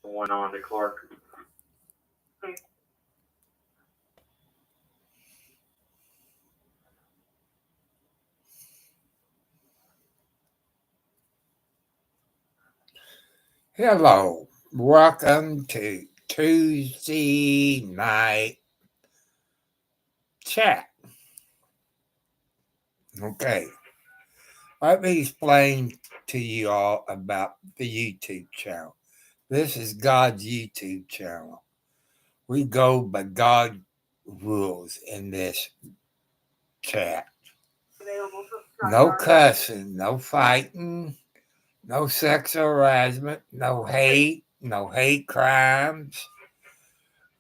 Went on to Clark. Hello, welcome to Tuesday night chat. Okay, let me explain to you all about the YouTube channel. This is God's YouTube channel. We go by God's rules in this chat. No cussing, no fighting, no sexual harassment, no hate crimes.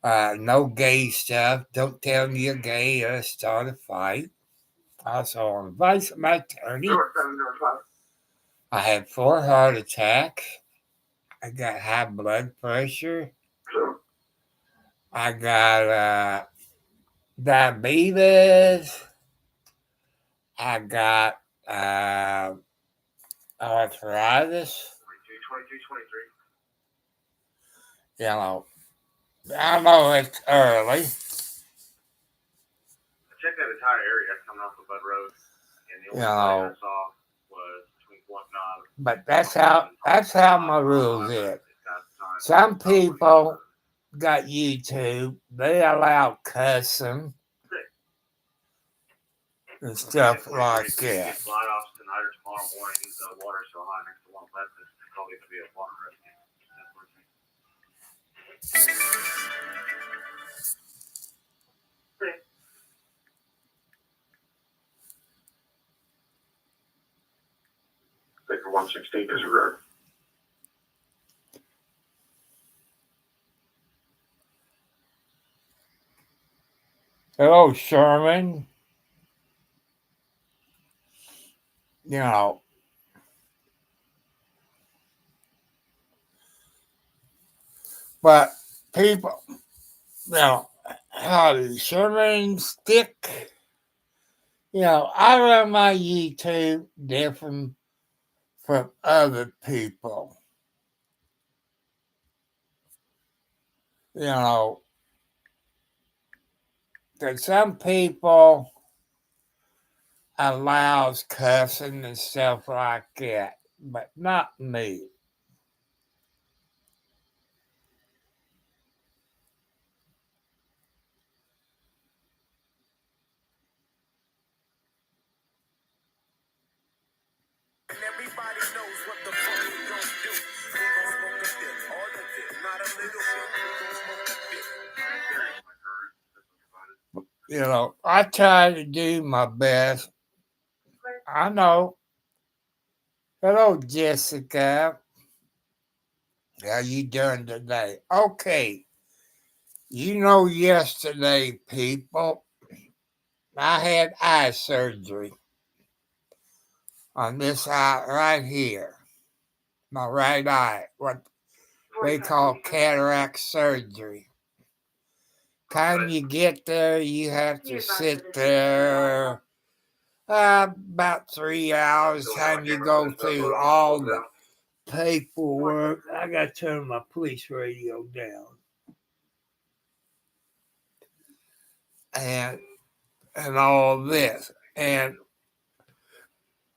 No gay stuff. Don't tell me you're gay or start a fight. Also, on advice of my attorney, I had 4 heart attacks. I got high blood pressure. I got diabetes. I got arthritis. I know it's early. Check that entire area coming off the Bud Road, and the only thing I saw was between Whatnot. But that's how my rules is. Some people got YouTube, they allow cussing and stuff like that. Slide offs tonight or tomorrow morning. The water's so high next to one left, it's probably going to be a water rescue. For 116 is a road. Hello, Sherman. But people, how does Sherman stick? I run my YouTube different from other people. That some people allows cussing and stuff like that, but not me. Everybody knows what the fuck we gon' do. We gon' smoke a dip, all of it, not a little bit. We gon' smoke a dip. I try to do my best. I know. Hello, Jessica. How you doing today? Okay. Yesterday, people, I had eye surgery on this eye right here. My right eye. What they call cataract surgery. Time you get there, you have to sit there about 3 hours. Time you go through all the paperwork. I got to turn my police radio down. And all this. And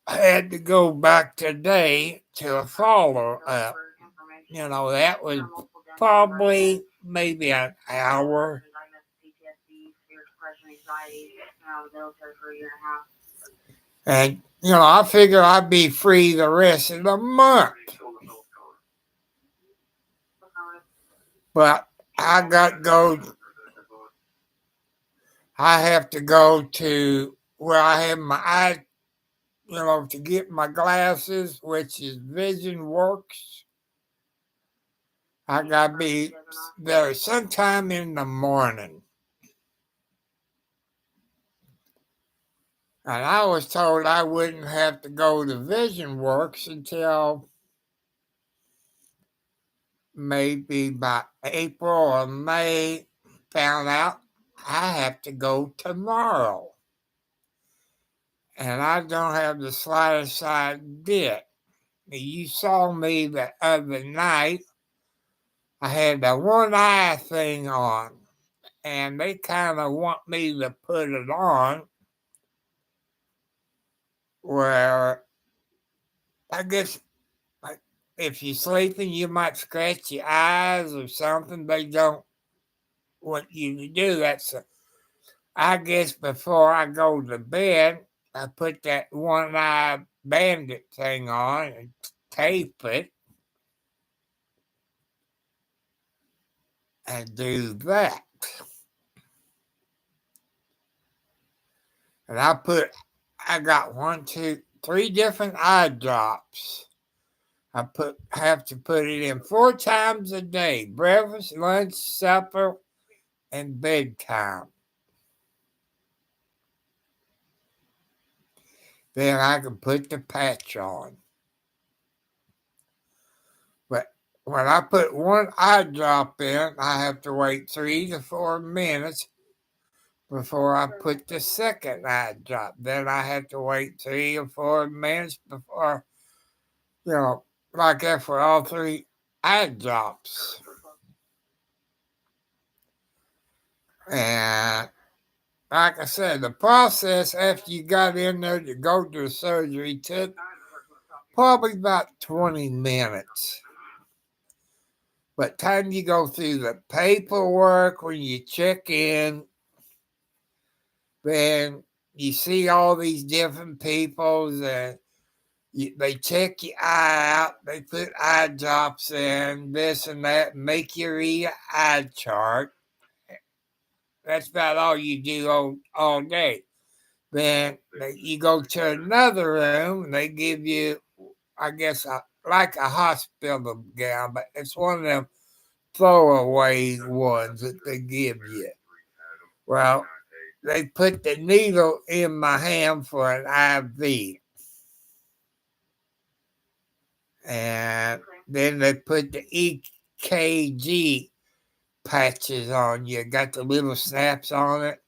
I had to go back today to a follow-up. That was probably maybe an hour. And, I figure I'd be free the rest of the month. But I have to go to where I have my eye, to get my glasses, which is Vision Works. I gotta be there sometime in the morning. And I was told I wouldn't have to go to Vision Works until maybe by April or May. Found out I have to go tomorrow. And I don't have the slightest idea. You saw me the other night I had the one eye thing on, and they kind of want me to put it on where I guess like, if you're sleeping, you might scratch your eyes or something. They don't want you to do that. So I guess before I go to bed, I put that one eye bandit thing on and tape it and do that. And I got 1, 2, 3 different eye drops. I have to put it in 4 times a day: breakfast, lunch, supper, and bedtime. Then I can put the patch on. But when I put one eye drop in, I have to wait 3 to 4 minutes before I put the second eye drop. Then I have to wait 3 or 4 minutes before, like that for all 3 eye drops. And like I said, the process after you got in there to go to the surgery took probably about 20 minutes. But time you go through the paperwork when you check in, then you see all these different people and they check your eye out, they put eye drops in, this and that, make you read an eye chart. That's about all you do all day. Then you go to another room and they give you, I guess, like a hospital gown, but it's one of them throwaway ones that they give you. Well, they put the needle in my hand for an IV. And then they put the EKG patches on you. Got the little snaps on it.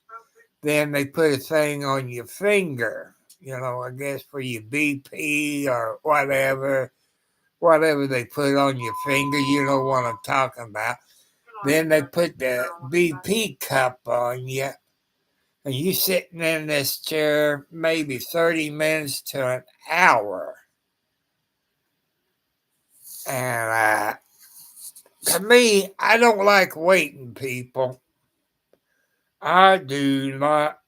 Then they put a thing on your finger, I guess for your BP or whatever they put on your finger. You know what I'm talking about. Then they put the BP cup on you. And you sitting in this chair maybe 30 minutes to an hour. And to me, I don't like waiting, people. I do not.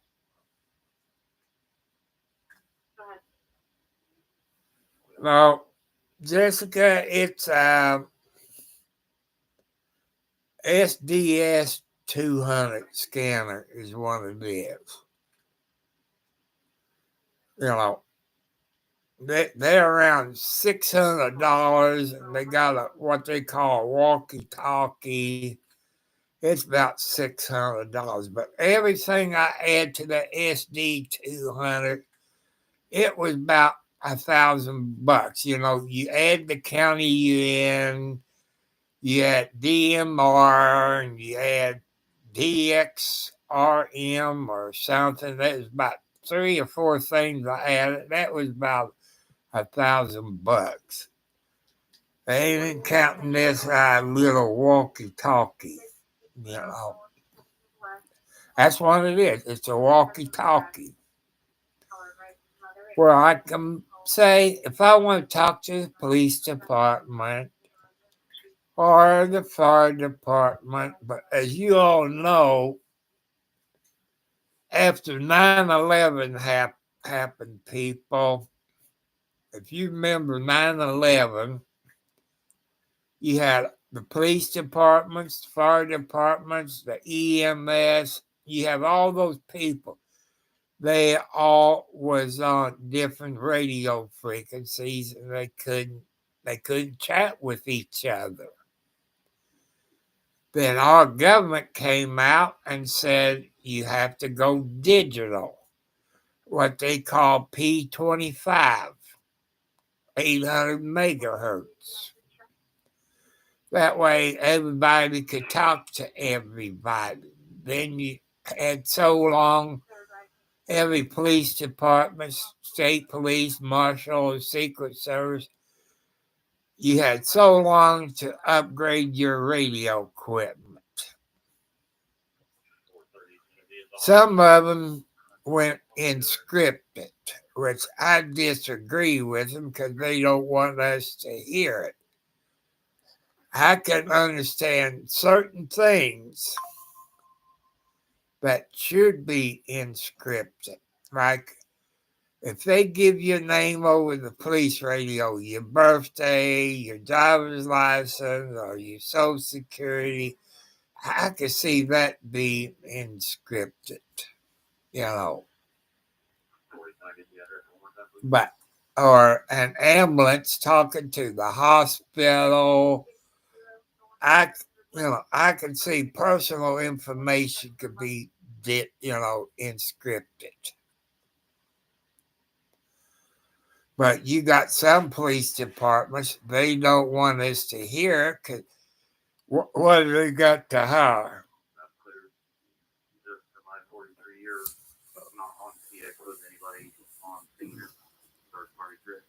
No, Jessica, it's SDS 200 scanner is what it is. They're around $600, and they got what they call a walkie-talkie. It's about $600, but everything I add to the SD 200, it was about $1,000. You add the county you in, you add DMR, and you add DXRM or something. That was about 3 or 4 things I added. That was about $1,000. They ain't counting this little walkie-talkie. That's what it is. It's a walkie-talkie. Where I can say, if I want to talk to the police department or the fire department, but as you all know, after 9/11 happened, people, if you remember 9/11, you had the police departments, the fire departments, the EMS, you have all those people. They all was on different radio frequencies, and they couldn't chat with each other. Then our government came out and said you have to go digital, what they call P25, 800 megahertz. That way everybody could talk to everybody. Then you had so long, every police department, state police, marshal, or secret service, you had so long to upgrade your radio equipment. Some of them went encrypted, which I disagree with them because they don't want us to hear it. I can understand certain things that should be encrypted. Like if they give your name over the police radio, your birthday, your driver's license, or your social security, I could see that being encrypted, you know. But or an ambulance talking to the hospital, I can see personal information could be encrypted. But you got some police departments, they don't want us to hear it because what do they got to hire? That's clear. Just in my 43 years, not on TX with anybody on senior third party grid.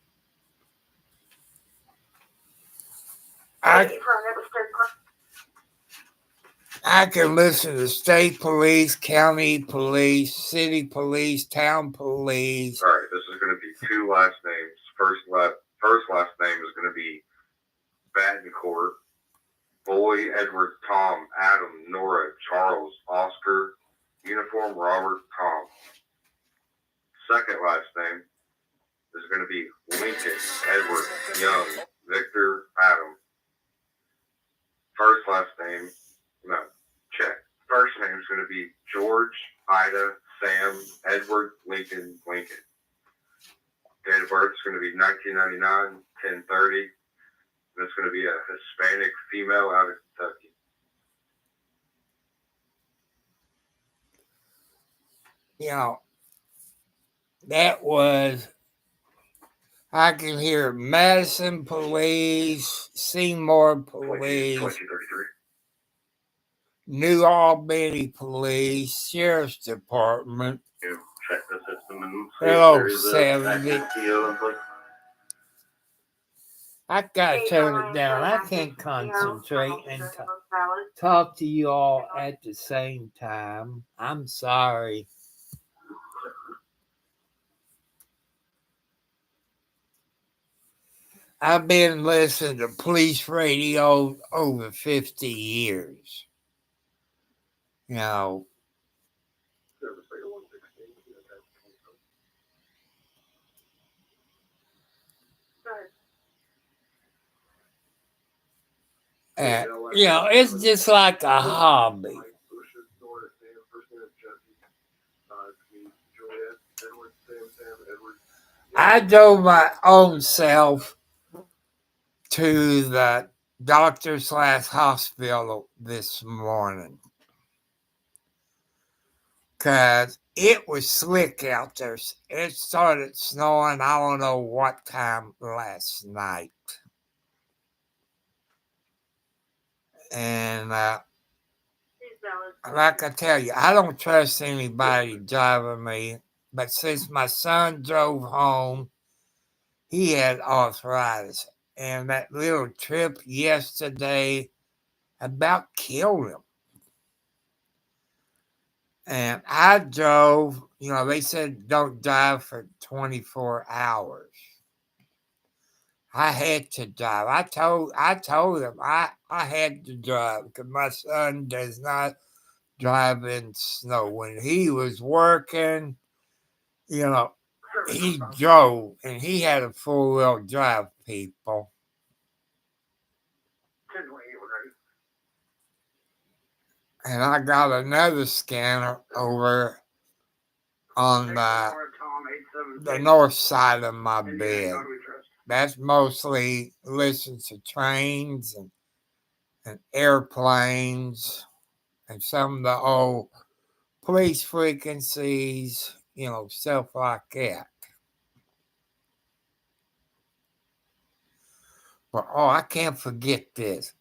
I can listen to state police, county police, city police, town police. All right, this is going to be two last names. First last name is going to be Badencourt. Boy, Edward, Tom, Adam, Nora, Charles, Oscar, Uniform, Robert, Tom. Second last name is going to be Lincoln, Edward, Young, Victor, Adam. First last name, no, check. First name is going to be George, Ida, Sam, Edward, Lincoln, Lincoln. Date of birth is going to be 1999, 10/30. And it's going to be a Hispanic female out of Kentucky. You know, that was, I can hear Madison Police, Seymour Police, 2033. New Albany Police, Sheriff's Department. You check the system and see Hello, if there's a 70. active PO in place. I gotta turn it down. I can't concentrate and talk to you all at the same time. I'm sorry. I've been listening to police radio over 50 years. You know, and, it's just like a hobby. I drove my own self to the doctor/hospital this morning because it was slick out there. It started snowing, I don't know what time last night. And like I tell you, I don't trust anybody driving me. But since my son drove home, he had arthritis. And that little trip yesterday about killed him. And I drove, they said don't drive for 24 hours. I had to drive. I told him I had to drive because my son does not drive in snow. When he was working, he drove and he had a four-wheel drive, people. And I got another scanner over on the north side of my bed. That's mostly listens to trains and airplanes and some of the old police frequencies, stuff like that. But, I can't forget this.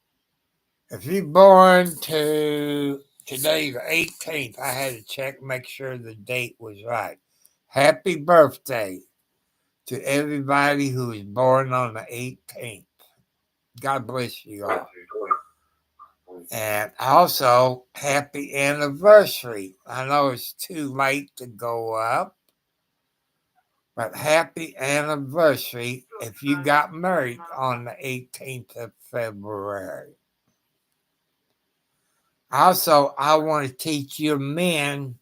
If you're born to today, the 18th, I had to check, make sure the date was right. Happy birthday to everybody who was born on the 18th. God bless you all. Thank you. And also, happy anniversary. I know it's too late to go up, but happy anniversary if you got married on the 18th of February. Also, I want to teach you men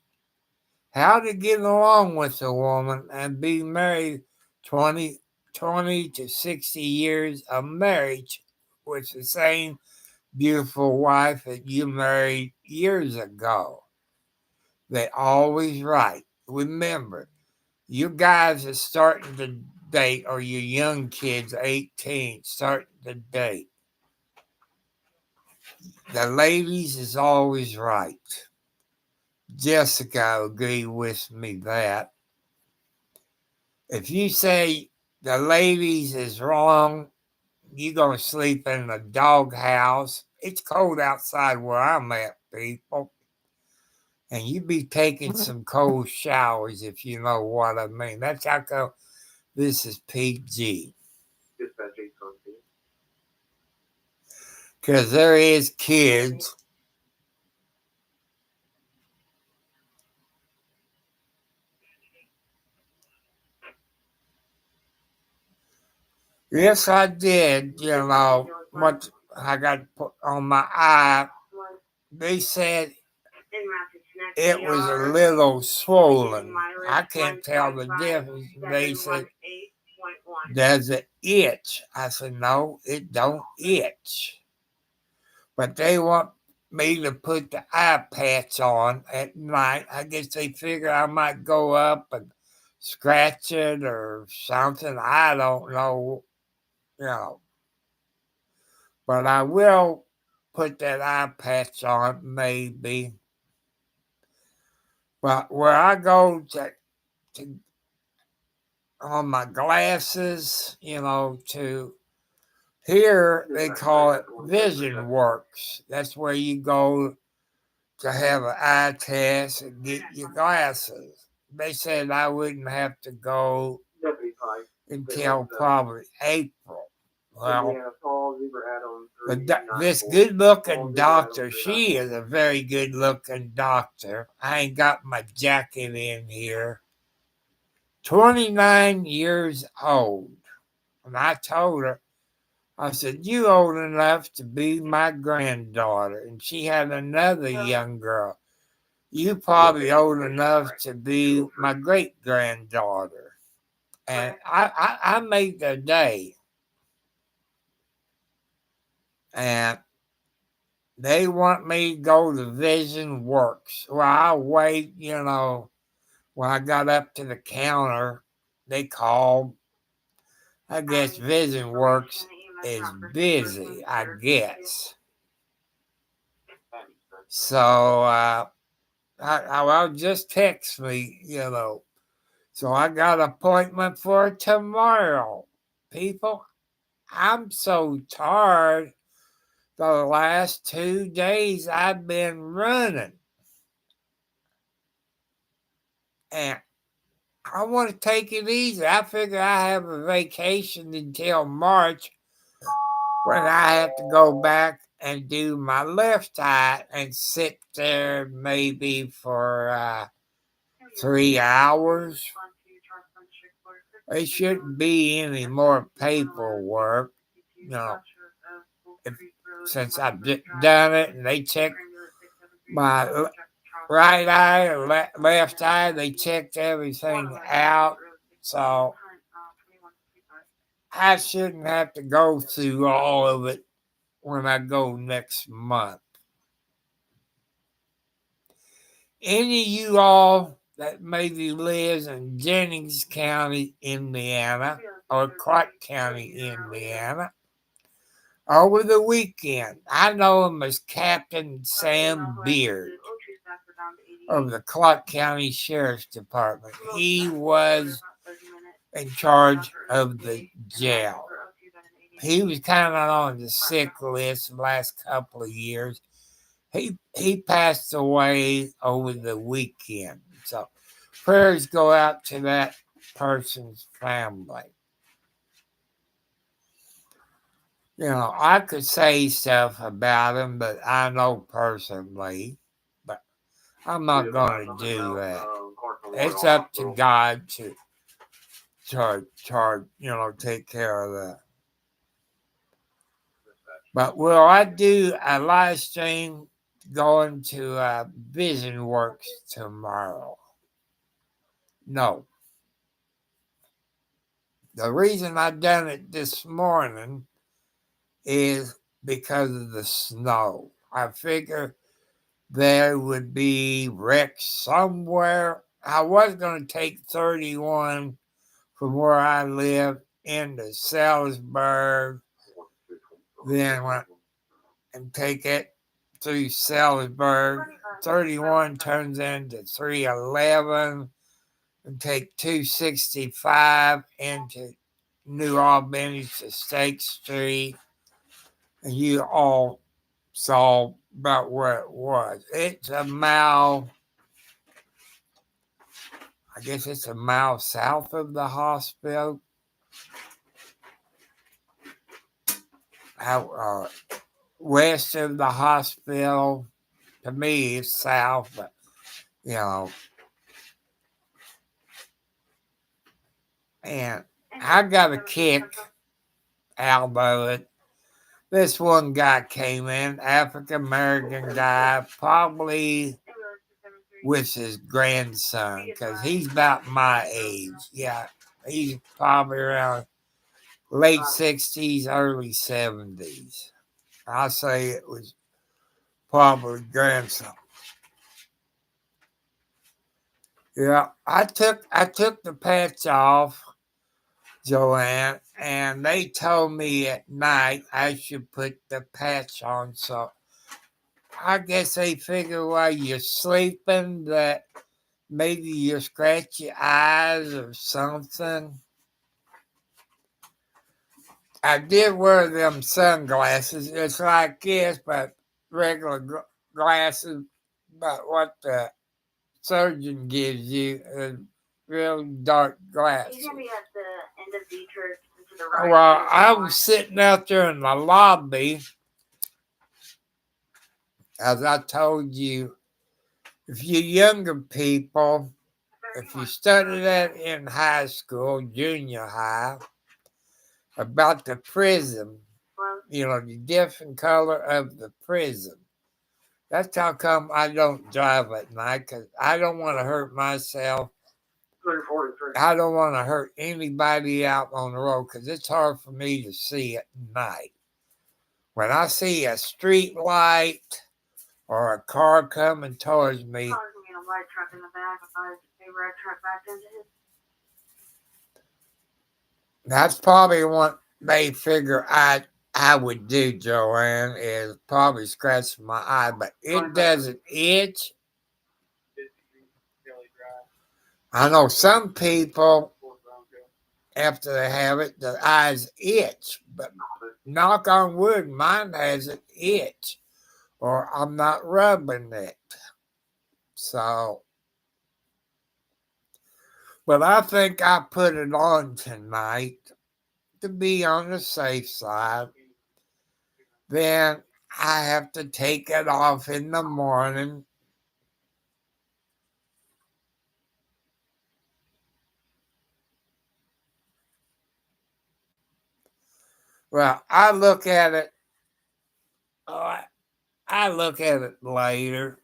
how to get along with a woman and be married 20 to 60 years of marriage with the same beautiful wife that you married years ago. They always right. Remember, you guys are starting to date, or you young kids, 18, starting to date. The ladies is always right. Jessica agreed with me that if you say the ladies is wrong, you're going to sleep in a doghouse. It's cold outside where I'm at, people. And you be taking some cold showers, if you know what I mean. That's how come this is PG. Because there is kids. Yes, I did. You know, what I got put on my eye. They said it was a little swollen. I can't tell the difference. They said, does it itch? I said, no, it don't itch. But they want me to put the eye patch on at night. I guess they figure I might go up and scratch it or something. I don't know, you know. But I will put that eye patch on, maybe. But where I go to on my glasses, you know, to here they call it Vision Works. That's where you go to have an eye test and get your glasses. They said I wouldn't have to go until probably April. Well, this good looking doctor, she is a very good looking doctor. I ain't got my jacket in here. 29 years old. And I told her, I said, you old enough to be my granddaughter. And she had another young girl. You probably old enough to be my great granddaughter. And I made their day. And they want me to go to Vision Works. Well, I wait, you know, when I got up to the counter, they called. I guess Vision Works is busy, I guess. So I'll just text me, you know. So I got an appointment for tomorrow. People, I'm so tired. The last 2 days I've been running. And I want to take it easy. I figure I have a vacation until March when I have to go back and do my left eye and sit there maybe for 3 hours. There shouldn't be any more paperwork, you know. Since I've done it and they checked my right eye and left eye, they checked everything out. So I shouldn't have to go through all of it when I go next month. Any of you all that maybe lives in Jennings County, Indiana, or Clark County, Indiana, over the weekend, I know him as Captain Sam Beard of the Clark County Sheriff's Department. He was in charge of the jail. He was kind of on the sick list the last couple of years. He passed away over the weekend. So prayers go out to that person's family. I could say stuff about him that I know personally, but I'm not going to do that. It's up to God to take care of that. But will I do a live stream going to Vision Works tomorrow? No. The reason I done it this morning is because of the snow. I figure there would be wrecks somewhere. I was going to take 31 from where I live into Salisbury, then and take it through Salisbury. 31 turns into 311, and take 265 into New Albany to State Street. And you all saw about where it was. It's a mile, I guess it's a mile south of the hospital. West of the hospital. To me, it's south, but and I got a kick out of it. This one guy came in, African American guy, probably with his grandson, because he's about my age. Yeah, he's probably around late 60s, early 70s. I say it was probably grandson. Yeah, I took the patch off, Joanne, and they told me at night I should put the patch on. So I guess they figure while you're sleeping that maybe you scratch your eyes or something. I did wear them sunglasses. It's like this, but regular glasses, but what the surgeon gives you is real dark glasses. He's gonna be at the end of Dietrich to the right. Well, I was sitting out there in the lobby, as I told you. If you younger people, if you studied that in high school, junior high, about the prism, the different color of the prism. That's how come I don't drive at night, because I don't want to hurt myself. I don't want to hurt anybody out on the road, because it's hard for me to see at night. When I see a street light or a car coming towards me, a white truck in the back, a red truck back into his. That's probably what they figure I would do, Joanne, is probably scratch my eye, but it doesn't itch. I know some people, after they have it, the eyes itch, but knock on wood, mine hasn't itched, or I'm not rubbing it. So, but I think I put it on tonight to be on the safe side. Then I have to take it off in the morning. Well, I look at it later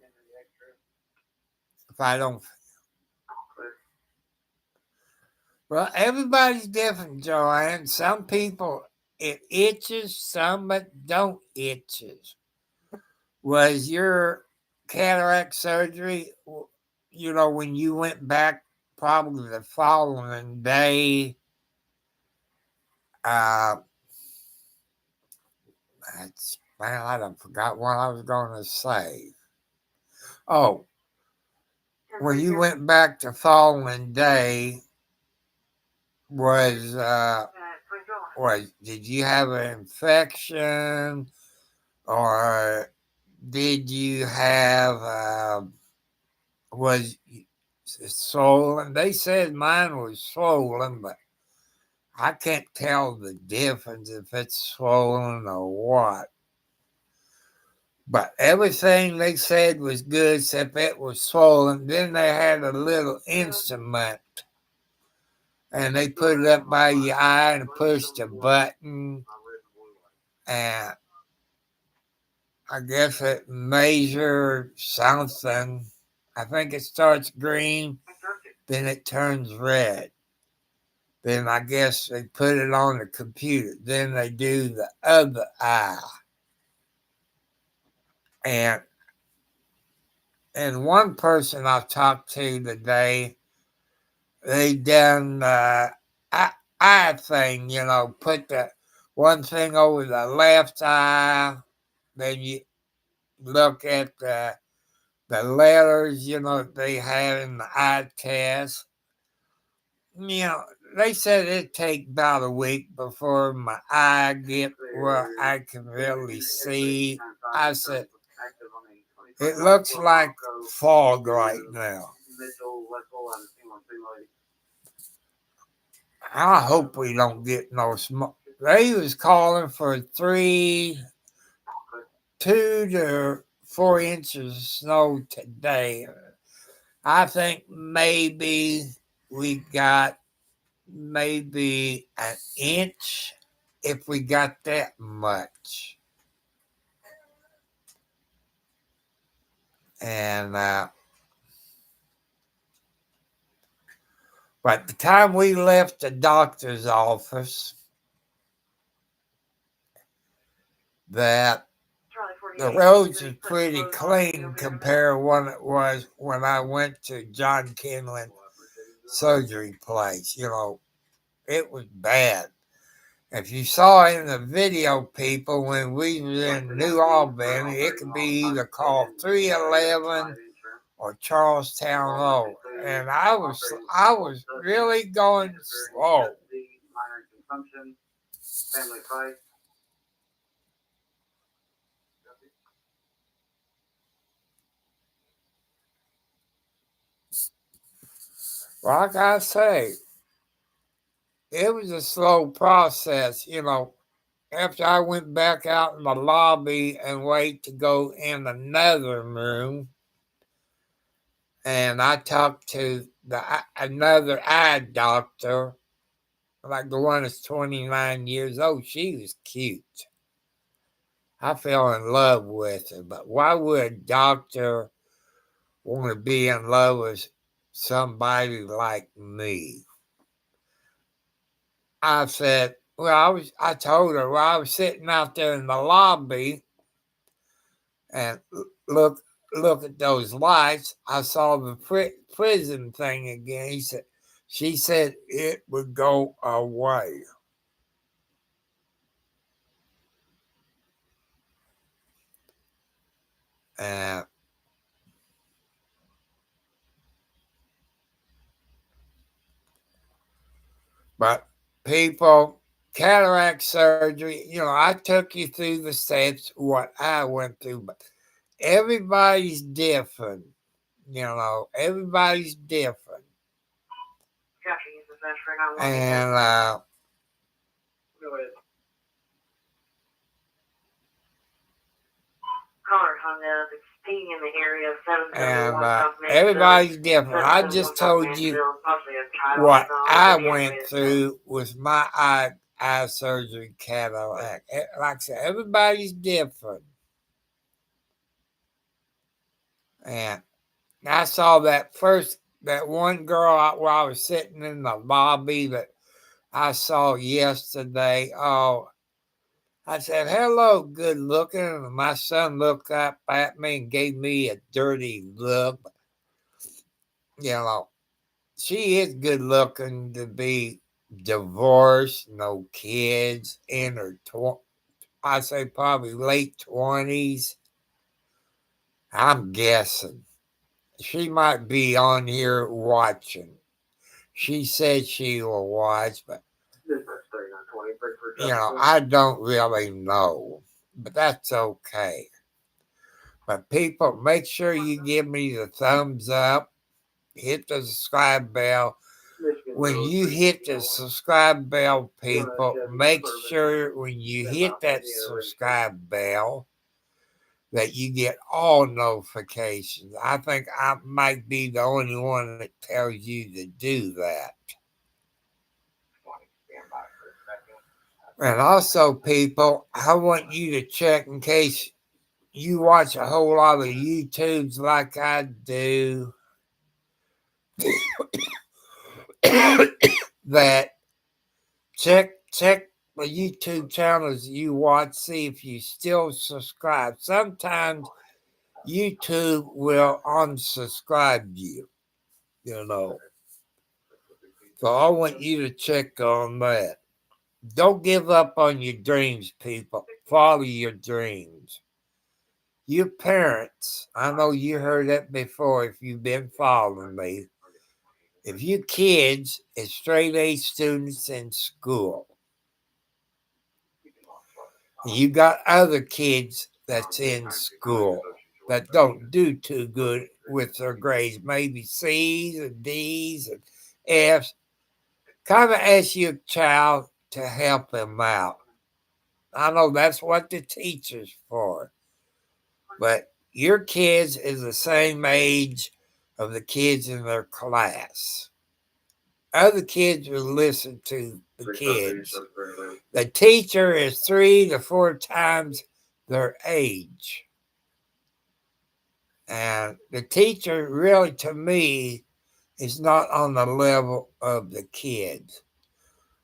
if I don't. Well, everybody's different, Joanne. Some people, it itches, some it don't itches. Was your cataract surgery, when you went back probably the following day, I done forgot what I was going to say. Oh, when you went back the following day, did you have an infection, or did you have was it swollen? They said mine was swollen, but I can't tell the difference if it's swollen or what. But everything they said was good except it was swollen. Then they had a little instrument and they put it up by your eye and pushed a button. And I guess it measured something. I think it starts green, then it turns red. Then I guess they put it on the computer. Then they do the other eye. And one person I talked to today, they done eye thing, put the one thing over the left eye, then you look at the letters, they have in the eye test. They said it'd take about a week before my eye get where I can really see. I said, it looks like fog right now. I hope we don't get no smoke. They was calling for 2 to 4 inches of snow today. I think maybe we got maybe an inch if we got that much. And by the time we left the doctor's office, that the roads are pretty clean compared to what it was when I went to John Kinlan surgery place. It was bad. If you saw in the video, people, when we was in New Albany, it could be either called 311 or Charlestown Road. And I was really going slow. Like I say, it was a slow process, After I went back out in the lobby and wait to go in another room, and I talked to another eye doctor, like the one that's 29 years old. She was cute. I fell in love with her, but why would a doctor want to be in love with somebody like me? I said, I told her, I was sitting out there in the lobby and look at those lights. I saw the prison thing again. She said it would go away. But people, cataract surgery, I took you through the steps, what I went through, but everybody's different. Everybody's different. And everybody's different. I just told you what I went through with my eye surgery cataract. Like I said, everybody's different. And I saw that one girl where I was sitting in the lobby that I saw yesterday. Oh, I said, hello, good looking. And my son looked up at me and gave me a dirty look. She is good looking to be divorced, no kids, in her, I say probably late 20s. I'm guessing. She might be on here watching. She said she will watch, but I don't really know. But that's okay. But people, make sure you give me the thumbs up, hit the subscribe bell. when you hit the subscribe bell, people, make sure when you hit that subscribe bell that you get all notifications. I think I might be the only one that tells you to do that. And also, people, I want you to check in case you watch a whole lot of YouTubes like I do, that check the YouTube channels you watch, see if you still subscribe. Sometimes YouTube will unsubscribe you, you know. So I want you to check on that. Don't give up on your dreams, people. Follow your dreams. Your parents, I know you heard that before if you've been following me. If your kids is straight A students in school, and you got other kids that's in school that don't do too good with their grades, maybe C's and D's and F's, kind of ask your child to help them out. I know that's what the teacher's for, but your kids is the same age of the kids in their class. Other kids will listen to the kids. The teacher is 3 to 4 times their age. And the teacher really, to me, is not on the level of the kids.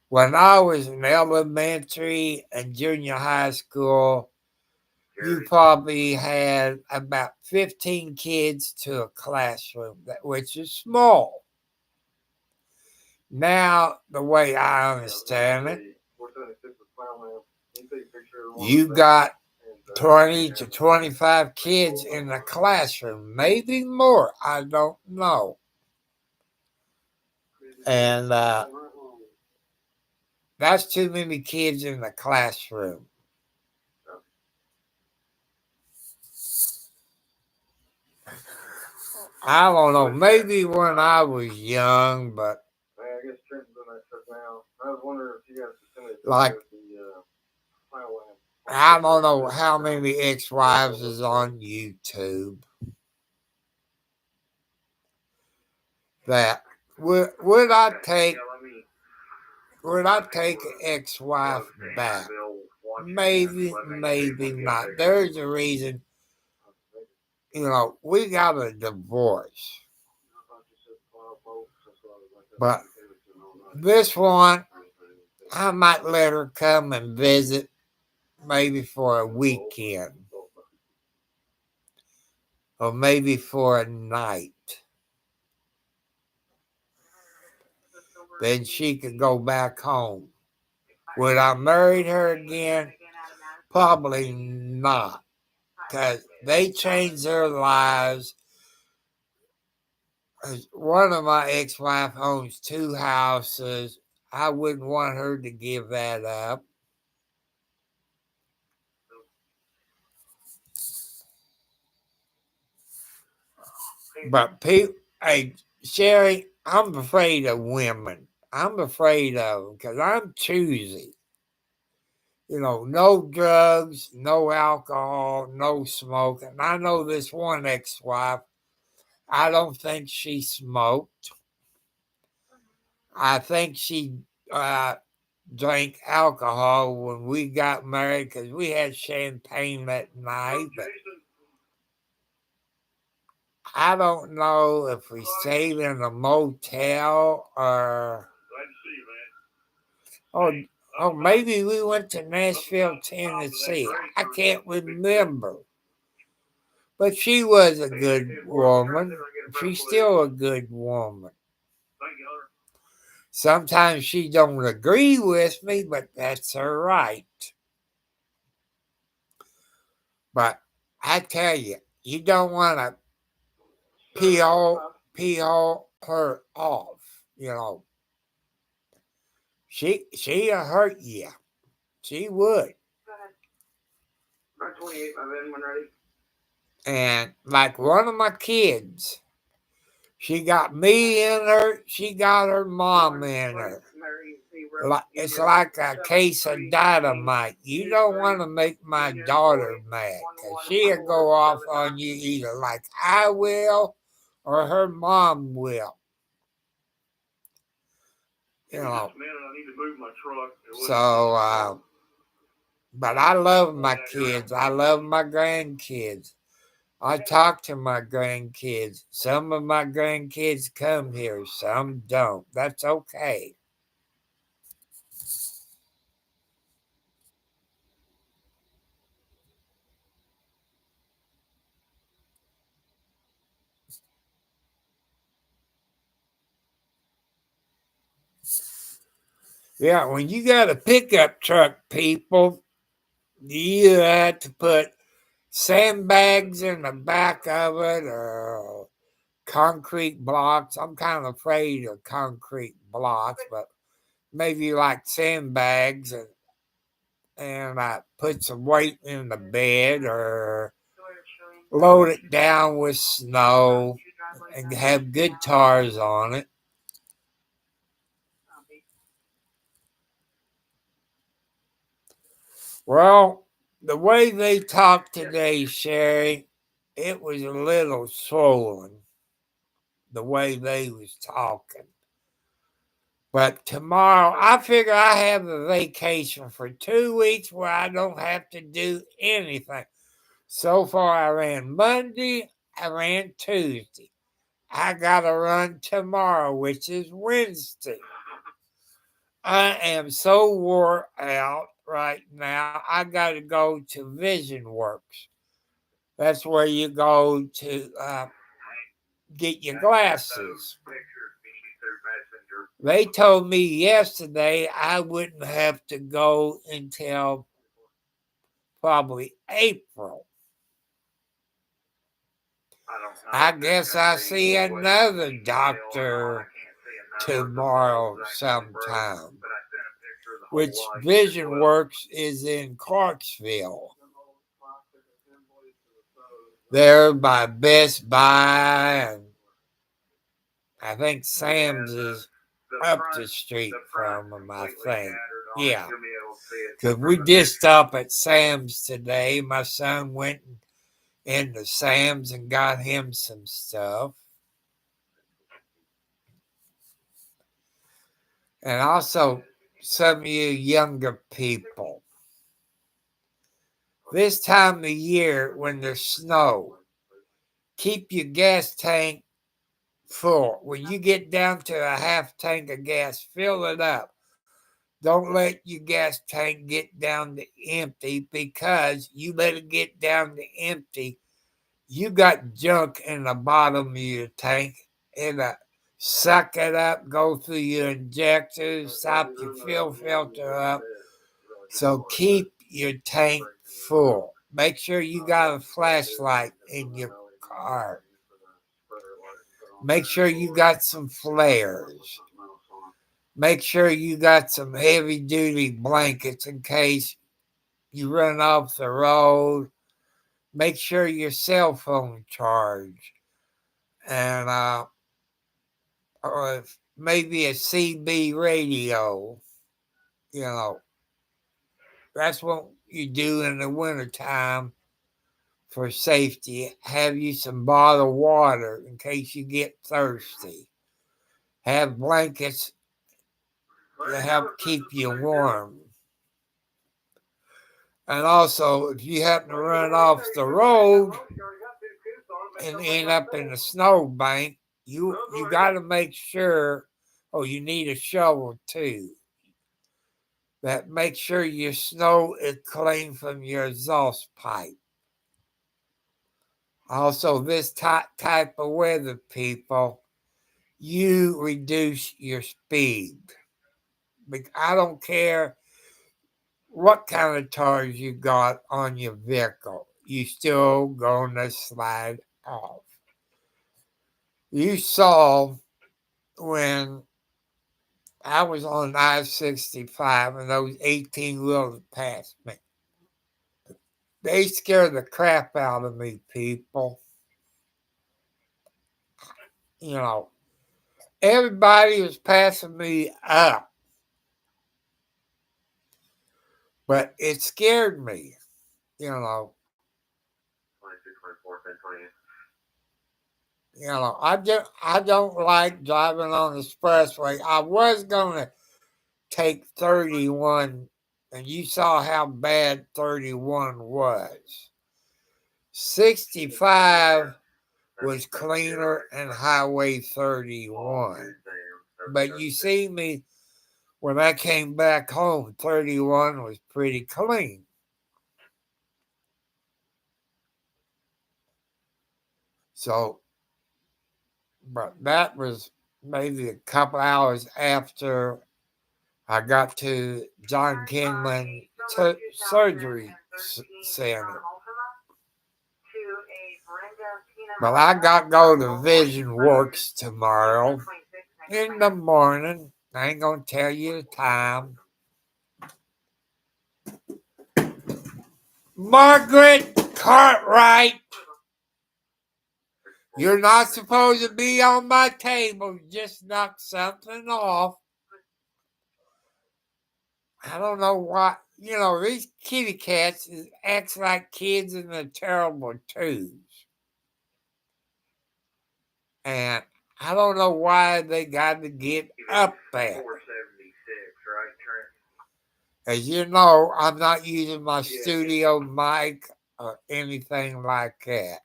When I was in elementary and junior high school, you probably had about 15 kids to a classroom, which is small. Now, the way I understand it, you got 20 to 25 kids in the classroom, maybe more, I don't know. And that's too many kids in the classroom. I don't know, maybe when I was young, but I guess Trenton's on that truck now. I was wondering if you guys could send it like, the file lamp. I don't know how many ex-wives is on YouTube. That would I take an ex-wife back? Maybe, maybe not. There's a reason. You know, we got a divorce. But this one, I might let her come and visit maybe for a weekend. Or maybe for a night. Then she could go back home. Would I marry her again? Probably not. Because they changed their lives. One of my ex-wife owns 2 houses. I wouldn't want her to give that up. But hey, Sherry, I'm afraid of women. I'm afraid of them because I'm choosy. You know, no drugs, no alcohol, no smoking. I know this one ex-wife, I don't think she smoked. I think she drank alcohol when we got married because we had champagne that night. But I don't know if we stayed in a motel or... Oh, maybe we went to Nashville, Tennessee. I can't remember. But she was a good woman. She's still a good woman. Sometimes she don't agree with me, but that's her right. But I tell you, you don't want to peel her off. You know, she'll hurt you. She would. 28, my van when ready. And like one of my kids, She got me in her. She got her mom in her. It's like a case of dynamite. You don't want to make my daughter mad because she'll go off on you either like I will or her mom will. You know. So, but I love my kids. I love my grandkids. I talk to my grandkids. Some of my grandkids come here, some don't. That's okay. Yeah, when you got a pickup truck, people, you have to put sandbags in the back of it or concrete blocks. I'm kind of afraid of concrete blocks, but maybe like sandbags and I put some weight in the bed or load it down with snow and have good tires on it. Well, the way they talked today, Sherry, it was a little swollen, the way they was talking. But tomorrow, I figure I have a vacation for 2 weeks where I don't have to do anything. So far, I ran Monday, I ran Tuesday. I got to run tomorrow, which is Wednesday. I am so wore out right now. I got to go to Vision Works. That's where you go to get your glasses. They told me yesterday I wouldn't have to go until probably April. I guess I see another doctor tomorrow sometime, which Vision Works is in Clarksville. There by Best Buy, and I think Sam's is up the street from them, I think. Yeah. Because we did stop at Sam's today. My son went into Sam's and got him some stuff. And also, some of you younger people, this time of year when there's snow, keep your gas tank full. When you get down to a half tank of gas, fill it up. Don't let your gas tank get down to empty, because you let it get down to empty, you got junk in the bottom of your tank. It'll suck it up, go through your injectors, stop your fuel filter up. So keep your tank full. Make sure you got a flashlight in your car. Make sure you got some flares. Make sure you got some heavy duty blankets in case you run off the road. Make sure your cell phone charged. And or maybe a CB radio. You know, that's what you do in the wintertime for safety. Have you some bottled water in case you get thirsty. Have blankets to help keep you warm. And also, if you happen to run off the road and end up in a snowbank, you got to make sure, you need a shovel too. That make sure your snow is clean from your exhaust pipe. Also, this type of weather, people, you reduce your speed. I don't care what kind of tires you got on your vehicle, you still gonna slide off. You saw when I was on I-65 and those 18-wheelers passed me. They scared the crap out of me, people. everybody was passing me up, but it scared me, 22, 24, 10, 20. I don't like driving on the expressway. I was gonna take 31, and you saw how bad 31 was. 65 was cleaner than Highway 31. But you see me, when I came back home, 31 was pretty clean. So, but that was maybe a couple hours after I got to John Kinlan Surgery Center. But I got to go to Vision Works tomorrow in the morning. I ain't going to tell you the time. Margaret Cartwright, you're not supposed to be on my table. You just knocked something off. I don't know why. These kitty cats act like kids in the terrible twos. And I don't know why they got to get up there. 476, right, Trent? As you know, I'm not using my studio mic or anything like that.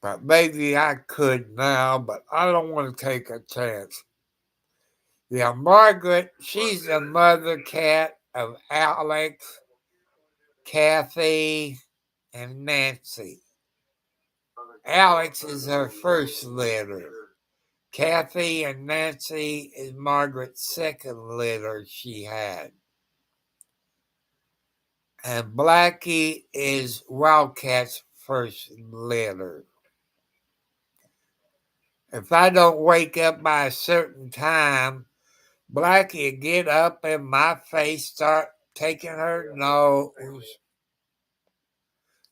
But maybe I could now, but I don't want to take a chance. Yeah, Margaret, she's the mother cat of Alex, Kathy, and Nancy. Alex is her first litter. Kathy and Nancy is Margaret's second litter she had. And Blackie is Wildcat's first litter. If I don't wake up by a certain time, Blackie would get up in my face, start taking her nose.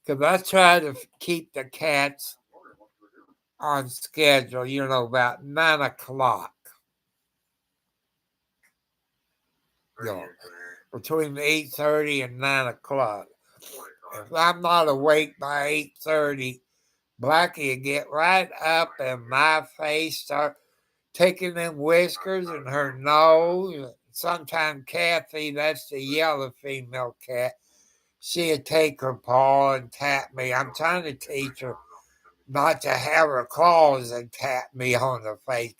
Because I try to keep the cats on schedule, about 9 o'clock. Between 8:30 and 9 o'clock. If I'm not awake by 8:30, Blackie would get right up in my face, start taking them whiskers in her nose. Sometimes Kathy, that's the yellow female cat, she'd take her paw and tap me. I'm trying to teach her not to have her claws and tap me on the face.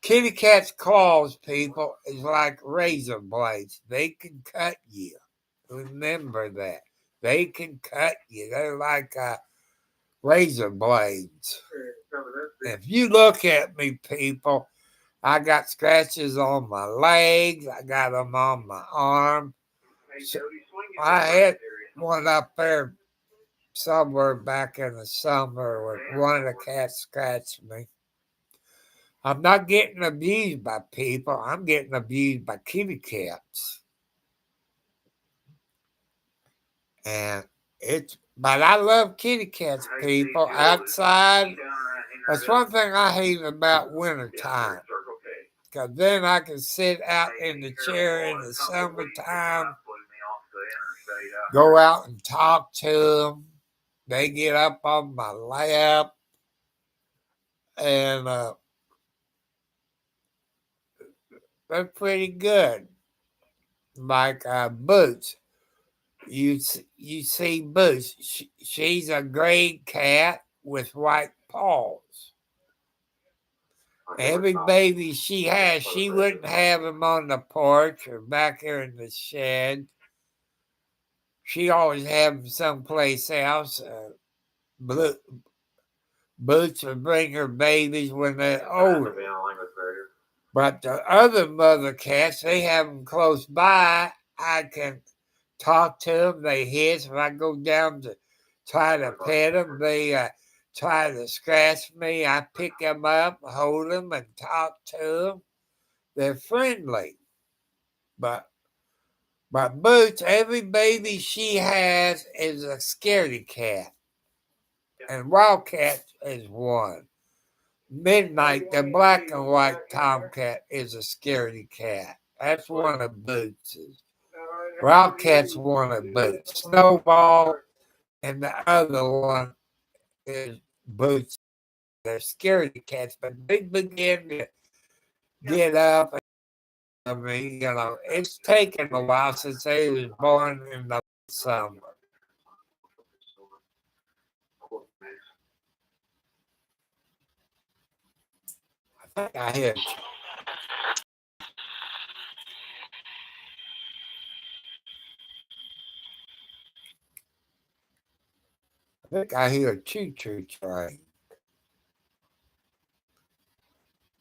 Kitty cat's claws, people, is like razor blades. They can cut you. Remember that. They can cut you. They're like razor blades. If you look at me, people, I got scratches on my legs. I got them on my arm. So I had one up there somewhere back in the summer where one of the cats scratched me. I'm not getting abused by people. I'm getting abused by kitty cats. But I love kitty cats, people, outside. That's one thing I hate about wintertime. Because then I can sit out in the chair in the summertime, go out and talk to them. They get up on my lap. And they're pretty good. Like Boots. You see Boots. She's a gray cat with white paws. Every baby she has, she wouldn't have them on the porch or back here in the shed. She always have them someplace else. Boots would bring her babies when they're older. But the other mother cats, they have them close by. I can talk to them. They hiss. If I go down to try to pet them, they try to scratch me. I pick them up, hold them, and talk to them. They're friendly. But Boots, every baby she has is a scaredy cat. and Wildcat is one. Midnight, the black and white tomcat is a scaredy cat. That's one of Boots's. Wildcat's one of Boots. Snowball and the other one is Boots. They're scaredy cats, but they begin to get up. I mean, it's taken a while since they was born in the summer. I think I hear. I think I hear a choo-choo train.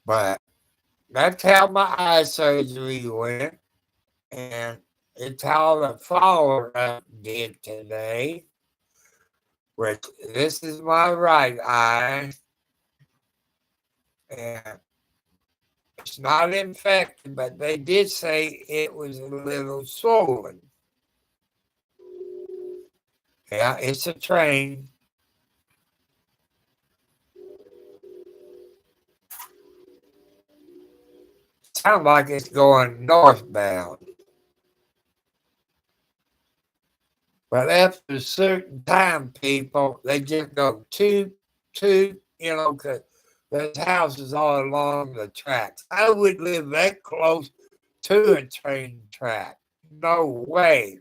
But that's how my eye surgery went, and it's how the follow-up did today. Which this is my right eye, and it's not infected, but they did say it was a little swollen. Yeah, it's a train. Sounds like it's going northbound. But after a certain time, people, they just go toot, toot, because there's houses all along the tracks. I would live that close to a train track. No way.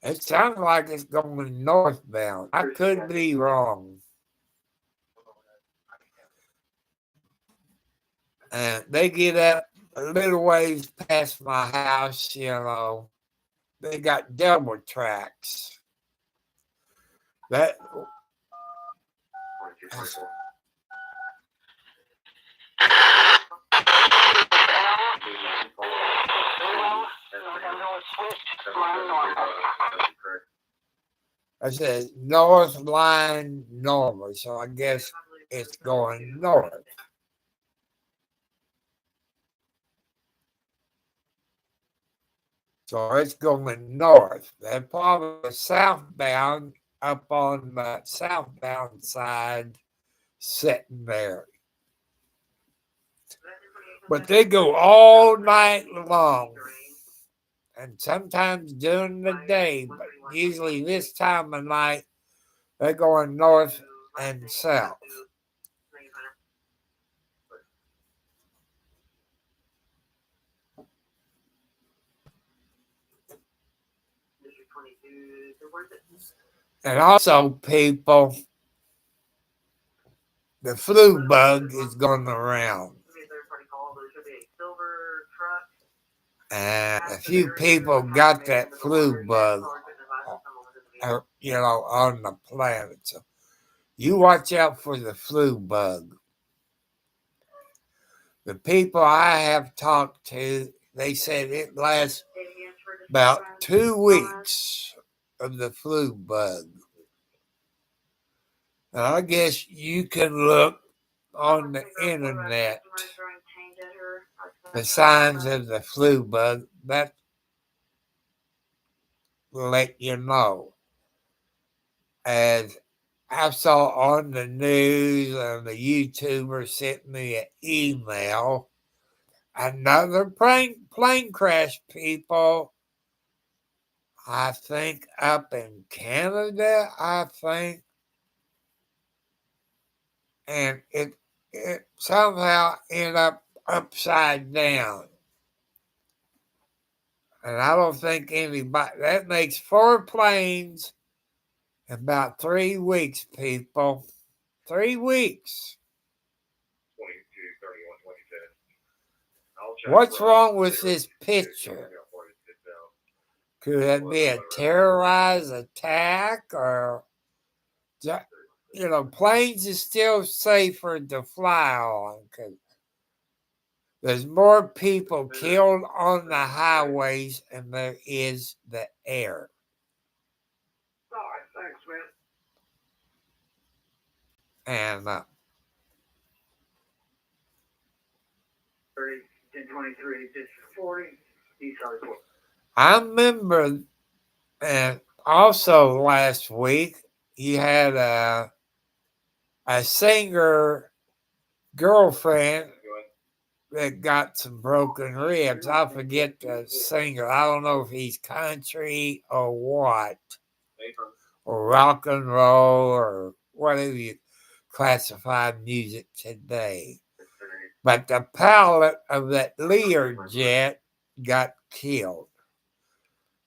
It sounds like it's going northbound. I could be wrong. And they get up a little ways past my house, They got double tracks. That I said north line normal, so I guess it's going north. So it's going north. They're probably southbound up on the southbound side sitting there. But they go all night long. And sometimes during the day, but usually this time of night, they're going north and south. And also, people, the flu bug is going around. And a few people got that flu bug, on the planet. So you watch out for the flu bug. The people I have talked to, they said it lasts about 2 weeks of the flu bug. And I guess you can look on the internet the signs of the flu bug. That will let you know. As I saw on the news, and the YouTuber sent me an email. Another plane crash, people. I think up in Canada, and it somehow ended up upside down. And I don't think anybody, that makes 4 planes in about 3 weeks, people. 3 weeks. 22, 31, 22. What's wrong with this picture? Could it be a terrorized attack, or, planes is still safer to fly on because there's more people killed on the highways than there is the air. All right, thanks, man. And 1023, District 40, detail report. I remember, and also last week, you had a singer girlfriend that got some broken ribs. I forget the singer. I don't know if he's country or what, or rock and roll or whatever you classify music today. But the pilot of that Learjet got killed.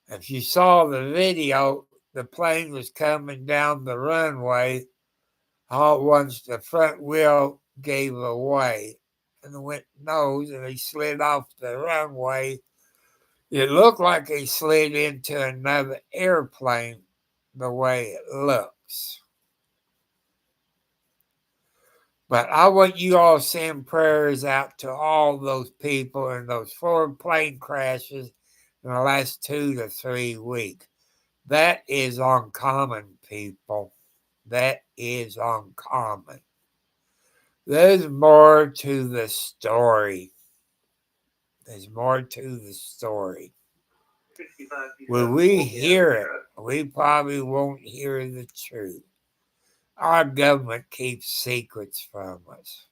If you saw the video, the plane was coming down the runway. All at once, the front wheel gave away and went nose, and he slid off the runway. It looked like he slid into another airplane the way it looks. But I want you all to send prayers out to all those people in those 4 plane crashes in the last 2 to 3 weeks. That is uncommon, people. That is uncommon. There's more to the story. There's more to the story. When we hear it, we probably won't hear the truth. Our government keeps secrets from us.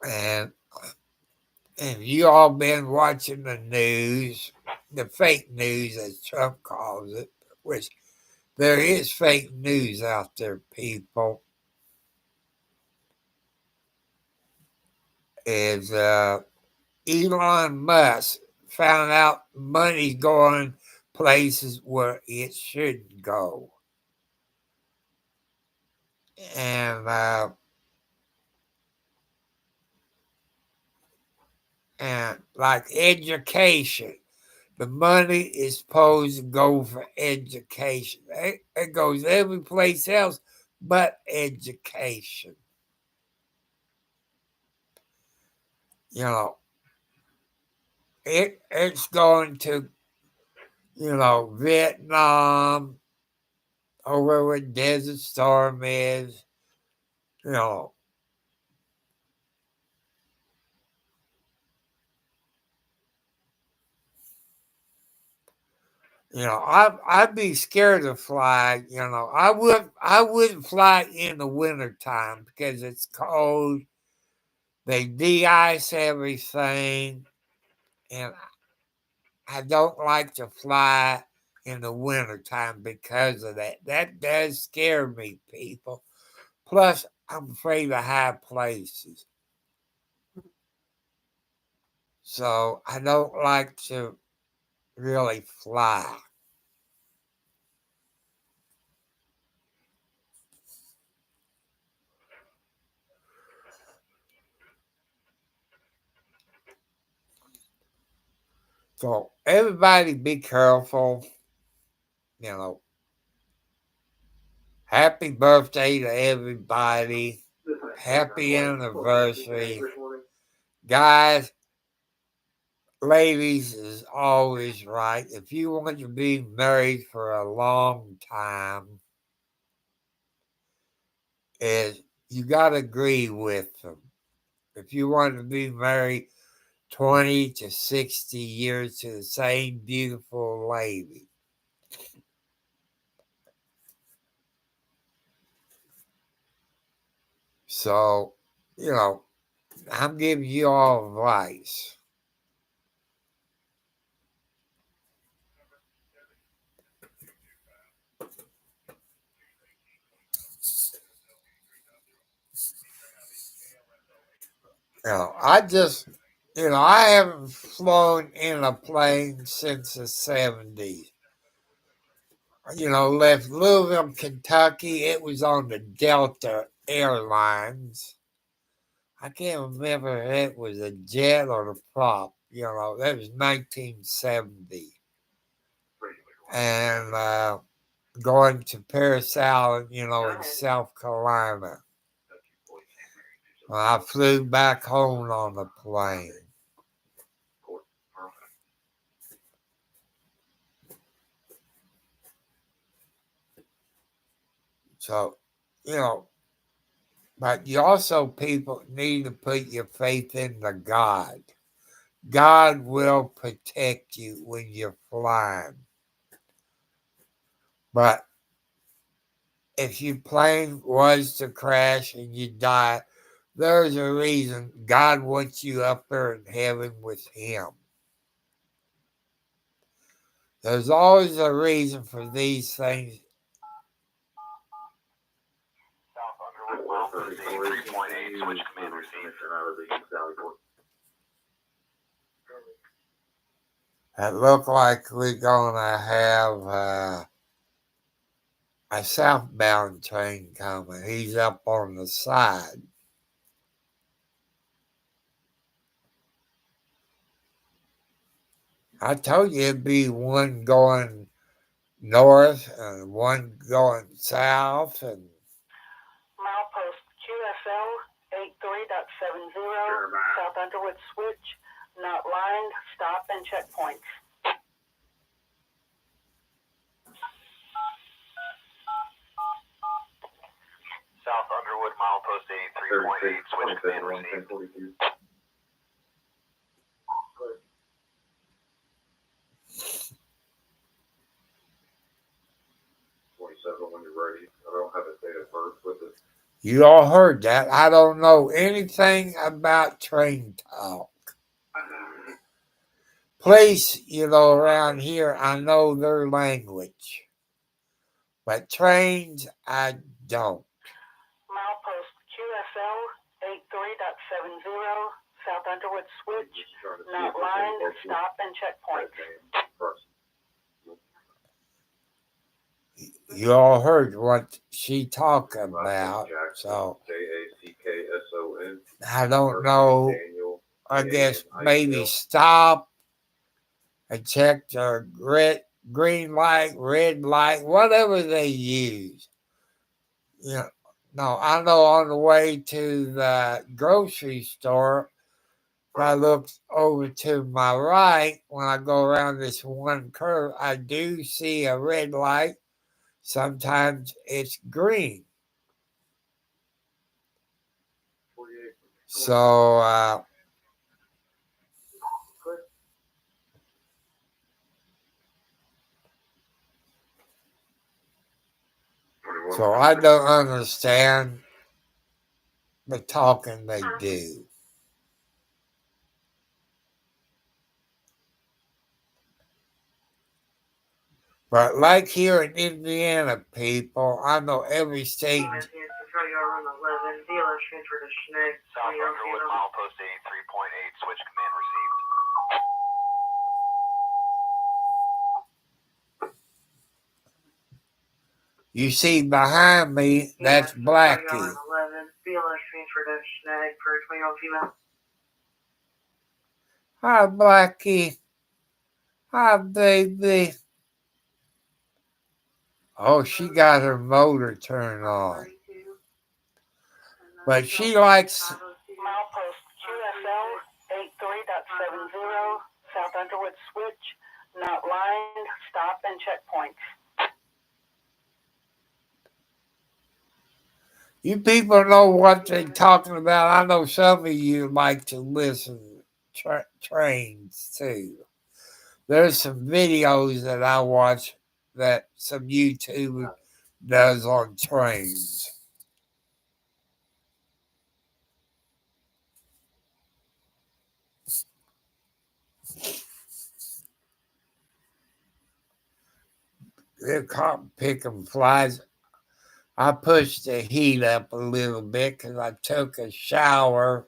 And if you all been watching the news, the fake news as Trump calls it, which there is fake news out there, people, is Elon Musk found out money's going places where it shouldn't go. And like education, the money is supposed to go for education. It goes every place else but education. You know, it's going to, Vietnam, over where Desert Storm is, I'd be scared to fly. I wouldn't fly in the wintertime because it's cold. They de-ice everything, and I don't like to fly in the wintertime because of that. That does scare me, people. Plus, I'm afraid of high places. So I don't like to really fly. So everybody be careful. Happy birthday to everybody. Happy anniversary. Guys, ladies is always right. If you want to be married for a long time, you got to agree with them. If you want to be married 20 to 60 years to the same beautiful lady, so, I'm giving you all advice. I haven't flown in a plane since the 70s. Left Louisville, Kentucky. It was on the Delta Airlines. I can't remember if it was a jet or the prop. That was 1970. And going to Paris Island, in South Carolina. I flew back home on the plane. So, but you also, people, need to put your faith in the God. God will protect you when you're flying. But if your plane was to crash and you die, there's a reason God wants you up there in heaven with Him. There's always a reason for these things. South Underwood, mile post 83.8, switch command received. It look like we're gonna have a southbound train coming. He's up on the side. I told you it'd be one going north and one going south, and Milepost QSL 83.70, South Underwood switch, not lined, stop and checkpoints. South Underwood, milepost 83.8, switch command received. When you're ready. I don't have a date of birth with it. you all heard that. I don't know anything about train talk. Police, around here, I know their language. But trains, I don't. Milepost QSL 83.70, South Underwood switch, not lined, stop and checkpoints. You all heard what she talked about, so JACKSON. I don't know. I guess maybe stop and check the green light, red light, whatever they use. No, I know on the way to the grocery store, if I look over to my right, when I go around this one curve, I do see a red light. Sometimes it's green. So, so I don't understand the talking they do. But like here in Indiana, people, I know every state. South Underwood, milepost 83.8, switch command received. You see behind me, that's Blackie. Hi, Blackie. Hi, baby. Oh, she got her motor turned on. But she likes. Milepost QSL 83.70, South Underwood switch, not lined, stop and checkpoints. You people know what they're talking about. I know some of you like to listen to trains too. There's some videos that I watch that some YouTube does on trains. They're caught picking flies. I pushed the heat up a little bit because I took a shower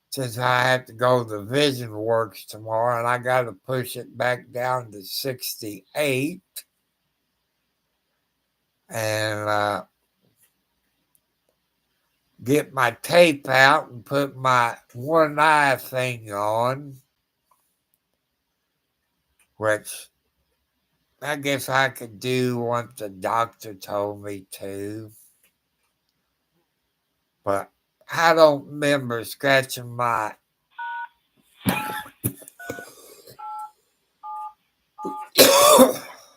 since I have to go to the Vision Works tomorrow, and I got to push it back down to 68. And get my tape out and put my one eye thing on, which I guess I could do once the doctor told me to. But I don't remember scratching my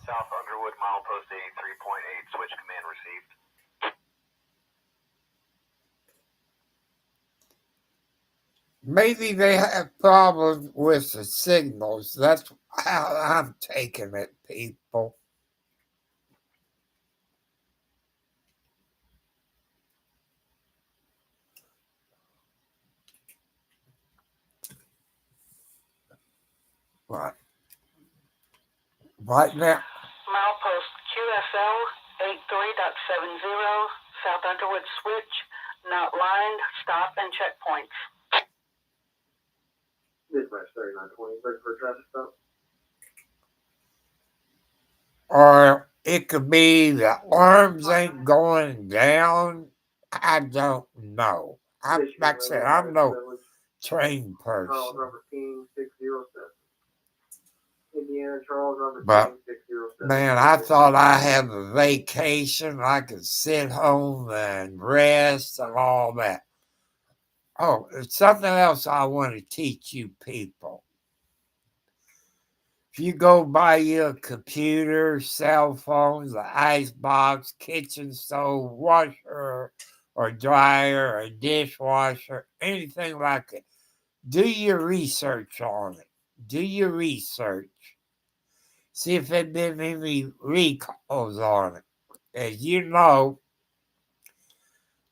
South Underwood, milepost 83.8, switch command received. Maybe they have problems with the signals. That's how I'm taking it, people. Right. Right now, Milepost QSL 83.70, South Underwood Switch, not lined, stop and checkpoints. Dispatch 3920, ready for a traffic stop. or it could be the arms ain't going down. I don't know. Like I said, I'm no trained Charles person. number King 607. Indiana Charles number But, King 607. Man, I thought I had a vacation. I could sit home and rest and all that. Oh, it's something else I want to teach you people. If you go buy your computer, cell phones, an icebox, kitchen stove, washer or dryer or dishwasher, anything like it, do your research on it. Do your research. See if there been any recalls on it. As you know,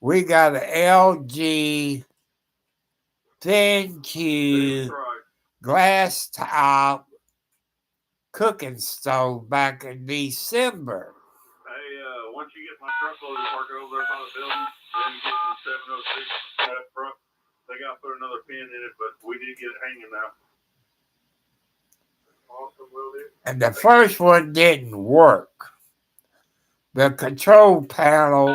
we got an LG ThinQ glass top cooking stove back in December. Hey, once you get my truckload and park it over there by the building, then you get to 706 that front. They got to put another pin in it, but we did get it hanging now. Awesome, will do. And the first one didn't work. The control panel.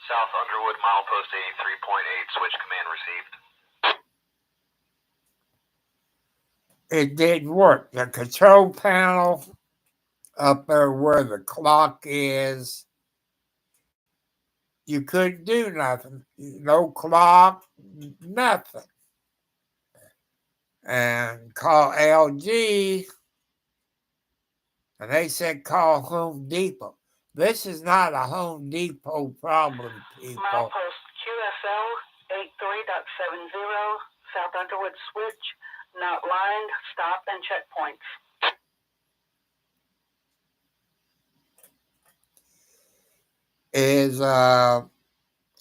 South Underwood, milepost 83.8, switch command received. It didn't work. The control panel up there where the clock is, you couldn't do nothing. No clock, nothing. And call LG, and they said call Home Depot. This is not a Home Depot problem, people. Milepost QSL 83.70, South Underwood Switch, not lined, stop and checkpoints.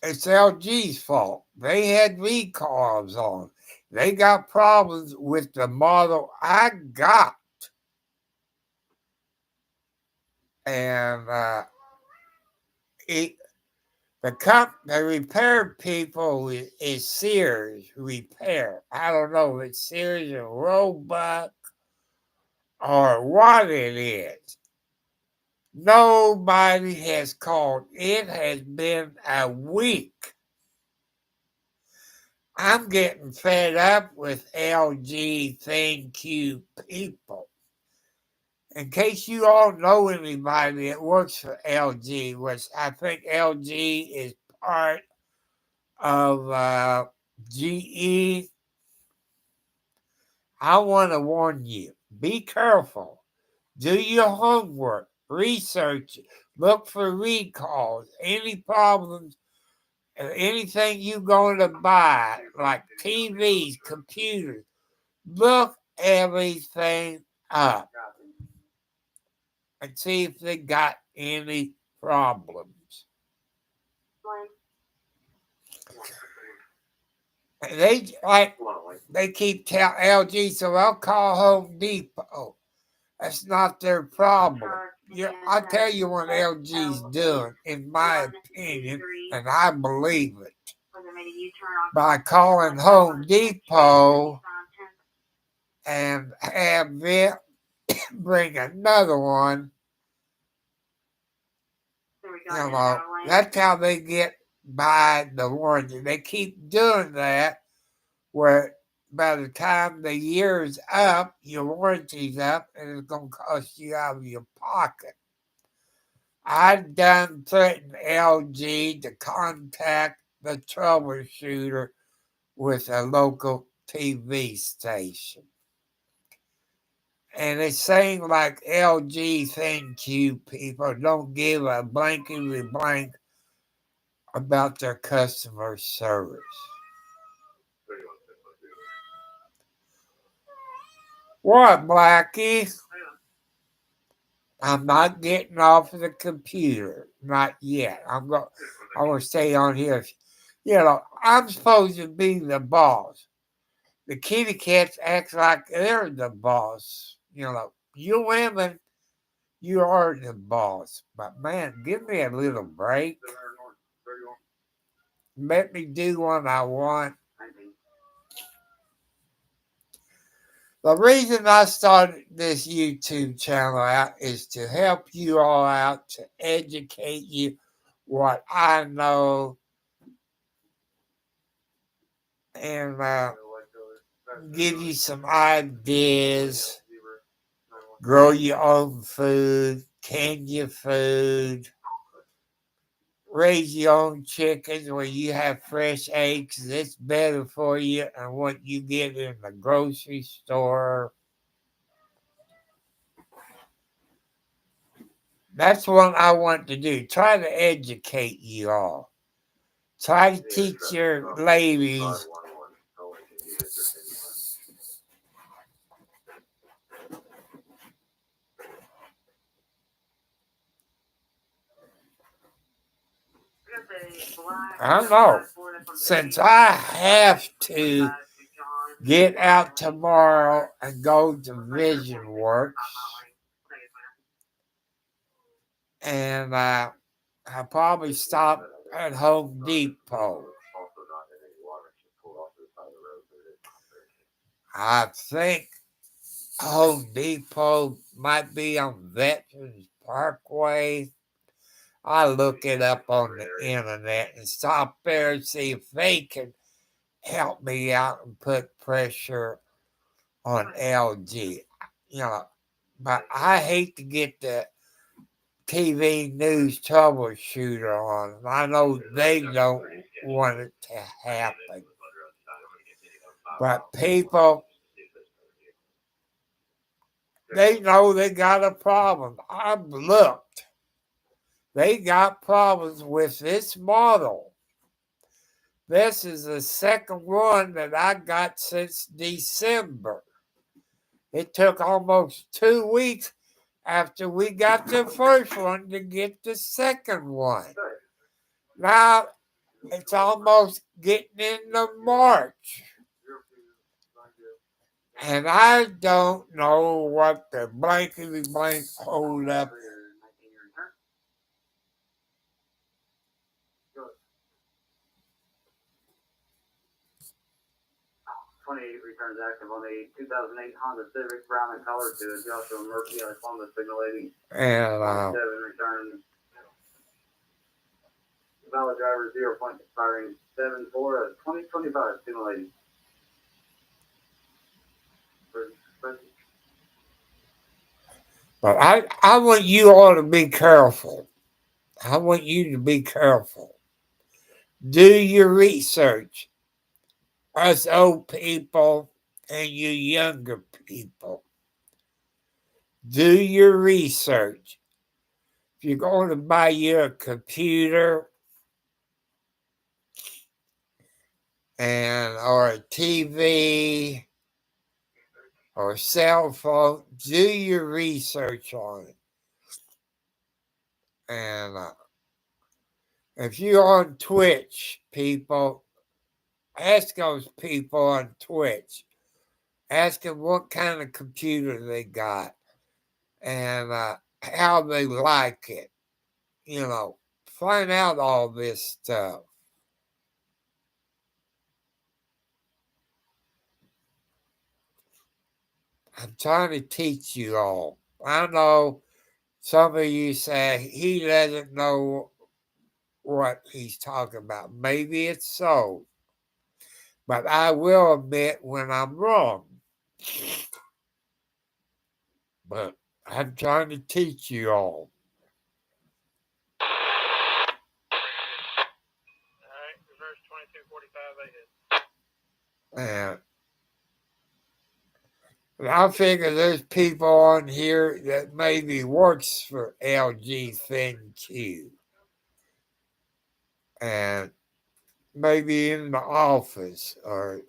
It's LG's fault. They had recalls on. They got problems with the model I got. And the repair people is Sears Repair. I don't know if it's Sears and Roebuck or what it is. Nobody has called. It has been a week. I'm getting fed up with LG ThinQ people. In case you all know anybody that works for LG, which I think LG is part of GE, I want to warn you, be careful. Do your homework. Research it. Look for recalls. Any problems, anything you're going to buy, like TVs, computers, look everything up and see if they got any problems. And they keep telling LG, so I'll call Home Depot. That's not their problem. I'll tell you what LG's doing, in my opinion, and I believe it. By calling Home Depot and have them bring another one, that's how they get by the warranty. They keep doing that, where by the time the year's up, your warranty's up, and it's going to cost you out of your pocket. I've done threatened LG to contact the troubleshooter with a local TV station. And it's saying like LG ThinQ people don't give a blankety blank about their customer service. What, Blackie? I'm not getting off of the computer. Not yet. I'm gonna stay on here. You know, I'm supposed to be the boss. The kitty cats act like they're the boss. You know, you women, you are the boss. But man, give me a little break. Let me do what I want. The reason I started this YouTube channel out is to help you all out, to educate you what I know, and give you some ideas. Grow your own food, can your food, raise your own chickens where you have fresh eggs. It's better for you than what you get in the grocery store. That's what I want to do. Try to educate you all. Try to teach your ladies. I know. Since I have to get out tomorrow and go to Vision Works, and I'll probably stop at Home Depot. I think Home Depot might be on Veterans Parkway. I'll look it up on the internet and stop there and see if they can help me out and put pressure on LG. You know, but I hate to get the TV news troubleshooter on. I know they don't want it to happen. But people, they know they got a problem. I've looked. They got problems with this model. This is the second one that I got since December. It took almost 2 weeks after we got the first one to get the second one. Now it's almost getting into March. And I don't know what the blankety blank hold up. 28 returns active on the 2008 Honda Civic, brown in color, to Joshua Murphy, Columbus signalating. And 7 returns. Valid driver 0 point expiring 7/4 of 2025 signalating. but I want you all to be careful. I want you to be careful. Do your research. Us old people and you younger people. Do your research. If you're going to buy you a computer or a TV or a cell phone, do your research on it. And if you're on Twitch, people, ask those people on Twitch. Ask them what kind of computer they got and how they like it. You know, find out all this stuff. I'm trying to teach you all. I know some of you say he doesn't know what he's talking about. Maybe it's so. But I will admit when I'm wrong. But I'm trying to teach you all. Alright, reverse 2245 ahead. And I figure there's people on here that maybe works for LG ThinQ. and maybe in the office, or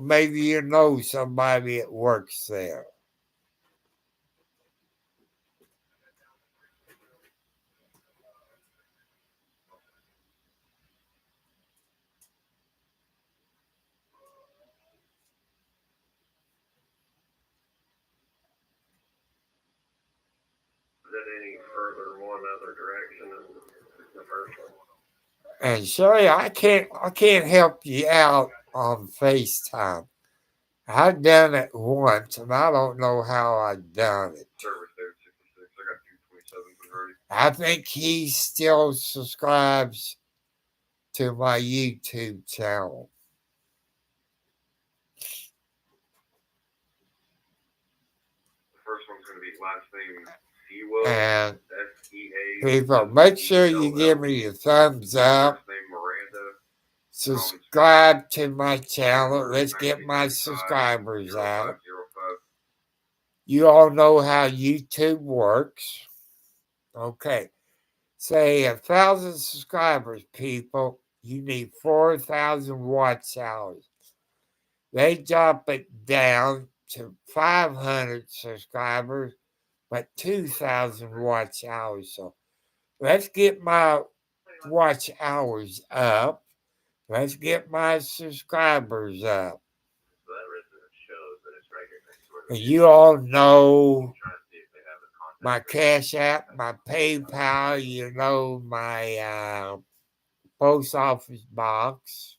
maybe you know somebody that works there. Is that any further one other direction than the first one? And Sherry, I can't help you out on FaceTime. I've done it once, and I don't know how I done it. Service there at 66. I got 227s already. I think he still subscribes to my YouTube channel. The first one's going to be last name Sewell. And SEA. people, make sure you give me a thumbs up. First name Miranda. Subscribe to my channel. Let's get my subscribers out. 0505. You all know how YouTube works. Okay. Say 1,000 subscribers, people. You need 4,000 watch hours. They drop it down to 500 subscribers, but 2,000 watch hours. So let's get my watch hours up. Let's get my subscribers up. So that resident shows that it's right here next door to And you all know my Cash App, my PayPal, my post office box.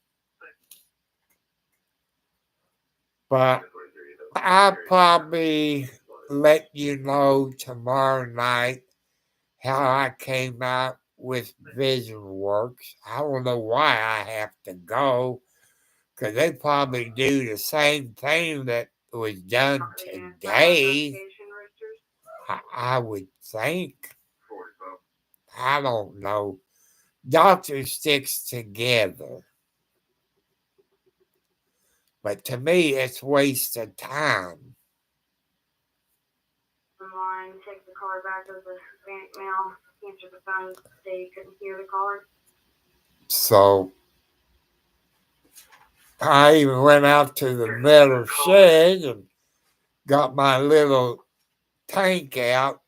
But I'll probably let you know tomorrow night how I came out with VisionWorks. I don't know why I have to go, because they probably do the same thing that was done today. I would think. I don't know. Doctor sticks together. But to me, it's waste of time. Online, take the caller back as a panic mail, answer the phone, say you couldn't hear the caller. So I even went out to the metal shed and got my little tank out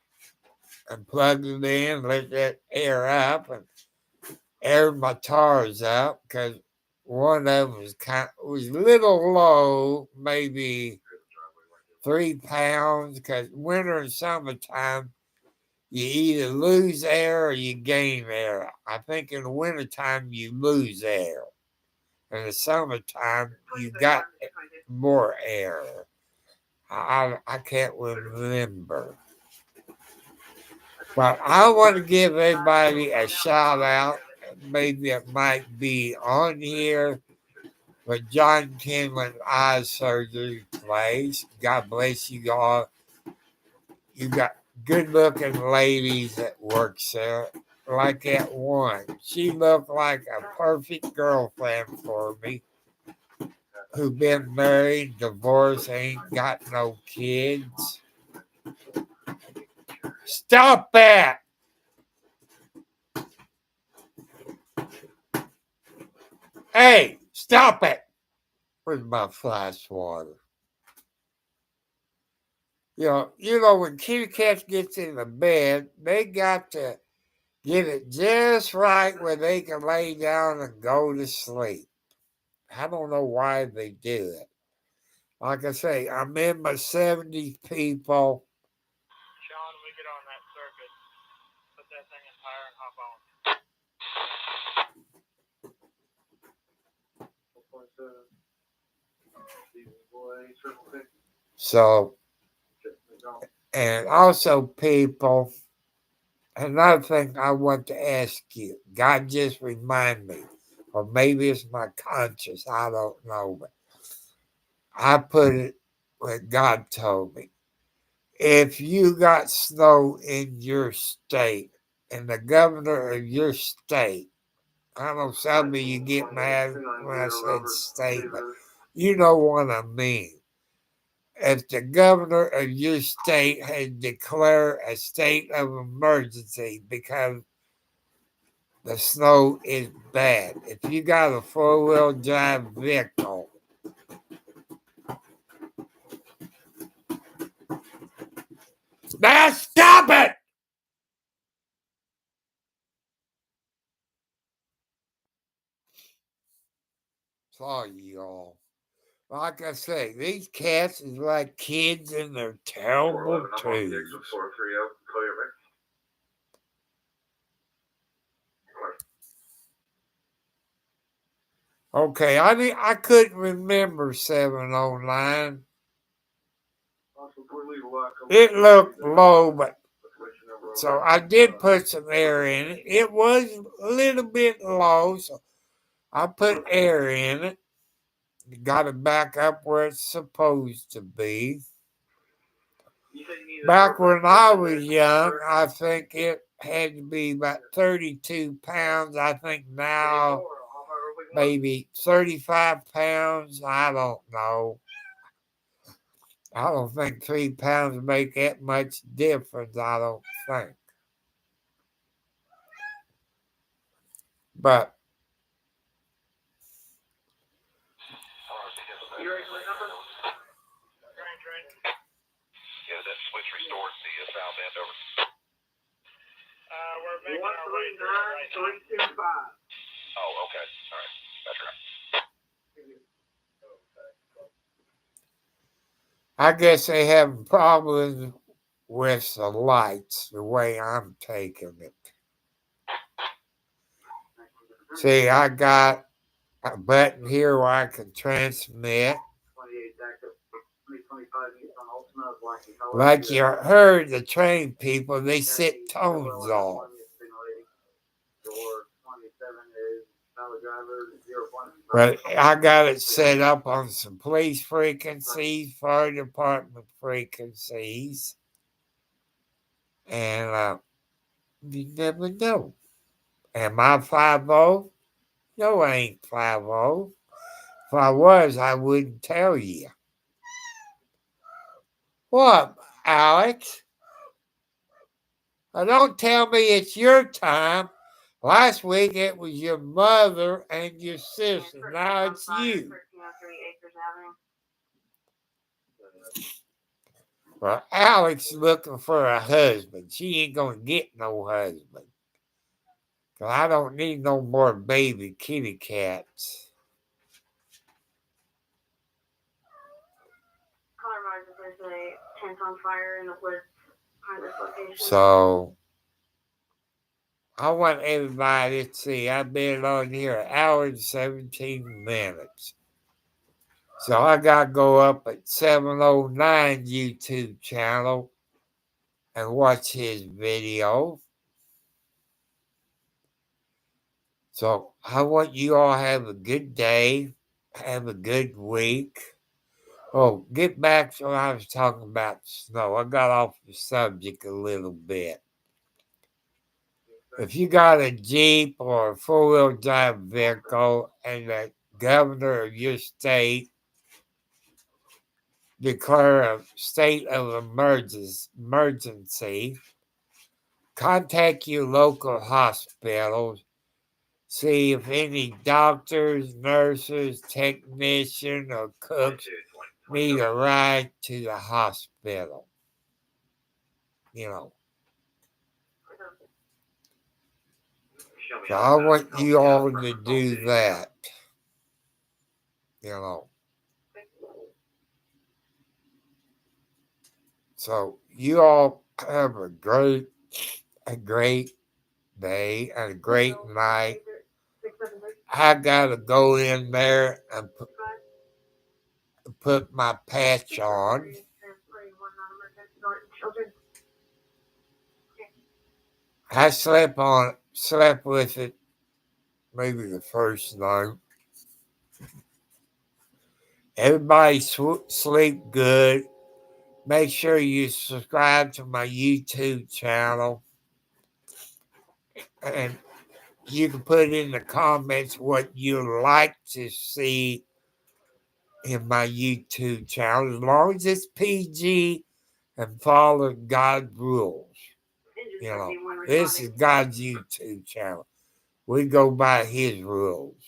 and plugged it in, let that air up, and aired my tires up, because one of them was a little low, maybe 3 pounds, because winter and summertime, you either lose air or you gain air. I think in the wintertime, you lose air. In the summertime, you got more air. I can't remember. But I want to give everybody a shout out. Maybe it might be on here, but John Kinlan Eye Surgery place. God bless you all. You got good looking ladies that works there. Like that one. She looked like a perfect girlfriend for me. Who been married, divorced, ain't got no kids. Stop that! Hey, stop it! Where's my flash water? You know, when kitty cats gets in the bed, they got to get it just right where they can lay down and go to sleep. I don't know why they do it. Like I say, I'm in my 70s, people. Sean, we get on that circuit, put that thing in higher and hop on. So, and also, people, another thing I want to ask you, God just remind me, or maybe it's my conscience, I don't know, but I put it when God told me. If you got snow in your state, and the governor of your state, I know some of you get mad when I said state, but you know what I mean. If the governor of your state had declared a state of emergency because the snow is bad. If you got a four-wheel drive vehicle, now stop it! Sorry, y'all. Like I say, these cats is like kids in their terrible 411, I'm on the twos. exit 430. Call you right. Okay, I mean, I couldn't remember 709. It looked low, but so I did put some air in it. It was a little bit low, so I put air in it. Got it back up where it's supposed to be. Back when I was young, I think it had to be about 32 pounds. I think now maybe 35 pounds. I don't know. I don't think 3 pounds make that much difference. I don't think. But You ready for the number? Yeah, that switch restored the southbound over. We're making our way through it right now. 139,325. Oh, okay. All right. That's right. I guess they have problems with the lights the way I'm taking it. See, I got a button here where I can transmit. 28 DAC, 2025 Nissan Altima, black in color. Like you heard the train people, they set tones off. Door 27 is valid driver, 0 point. But I got it set up on some police frequencies, fire department frequencies. And you never know. Am I 5-0? No, I ain't 5-0. If I was, I wouldn't tell you. What, Alex? Now, don't tell me it's your time. Last week it was your mother and your sister. Now it's you. 1303 Acres Avenue. Well, Alex looking for a husband. She ain't gonna get no husband. 'Cause I don't need no more baby kitty cats. Caller advised that there's a tent on fire in the woods behind this location. So I want everybody to see I've been on here an hour and 17 minutes. So I gotta go up at 709 YouTube channel and watch his video. So I want you all to have a good day, have a good week. Oh, get back to what I was talking about snow. I got off the subject a little bit. If you got a Jeep or a four-wheel drive vehicle and the governor of your state declare a state of emergency, contact your local hospitals. See if any doctors, nurses, technicians, or cooks need a ride to the hospital. You know. So I want you all to do that. You know. So you all have a great day and a great night. I gotta go in there and put my patch on. I slept with it maybe the first night. Everybody sleep good. Make sure you subscribe to my YouTube channel. And you can put in the comments what you'd like to see in my YouTube channel, as long as it's PG and follow God's rules. You know, this is God's YouTube channel. We go by his rules.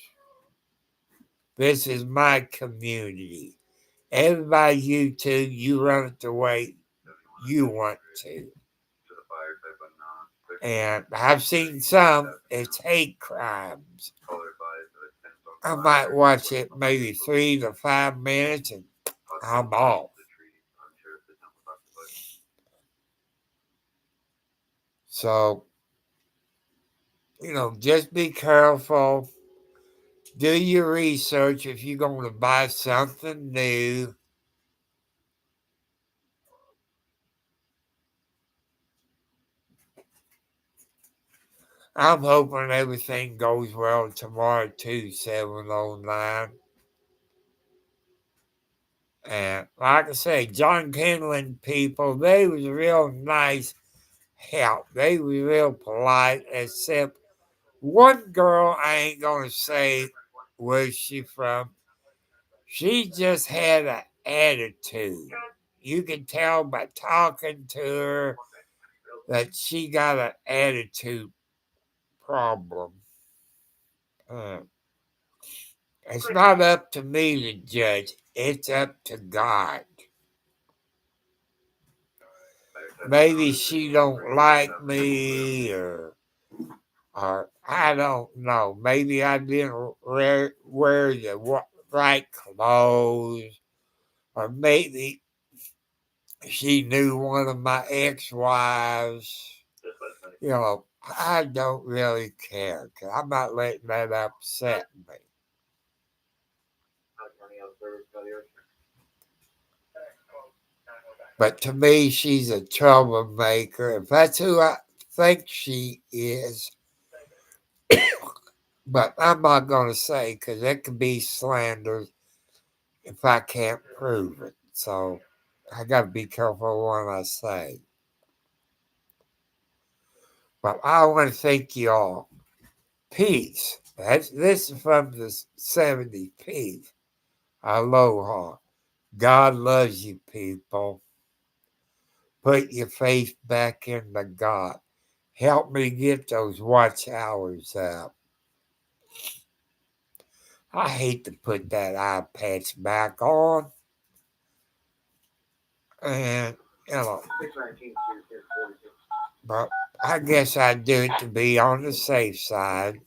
This is my community. Everybody YouTube, you run it the way you want to. And I've seen some, it's hate crimes. I might watch it maybe 3 to 5 minutes and I'm off. So, just be careful. Do your research if you're going to buy something new. I'm hoping everything goes well tomorrow too, 709. And like I say, John Kenland people, they was real nice help. They were real polite, except one girl, I ain't going to say where she from. She just had an attitude. You can tell by talking to her that she got an attitude problem. It's not up to me to judge. It's up to God. Maybe she don't like me, or I don't know. Maybe I didn't wear the right clothes, or maybe she knew one of my ex-wives. I don't really care, 'cause I'm not letting that upset me. But to me, she's a troublemaker. If that's who I think she is, but I'm not going to say, because it could be slander if I can't prove it. So I got to be careful what I say. But I want to thank you all. Peace. This is from the 70s. Peace. Aloha. God loves you, people. Put your faith back into God. Help me get those watch hours up. I hate to put that eye patch back on. And, but I guess I'd do it to be on the safe side.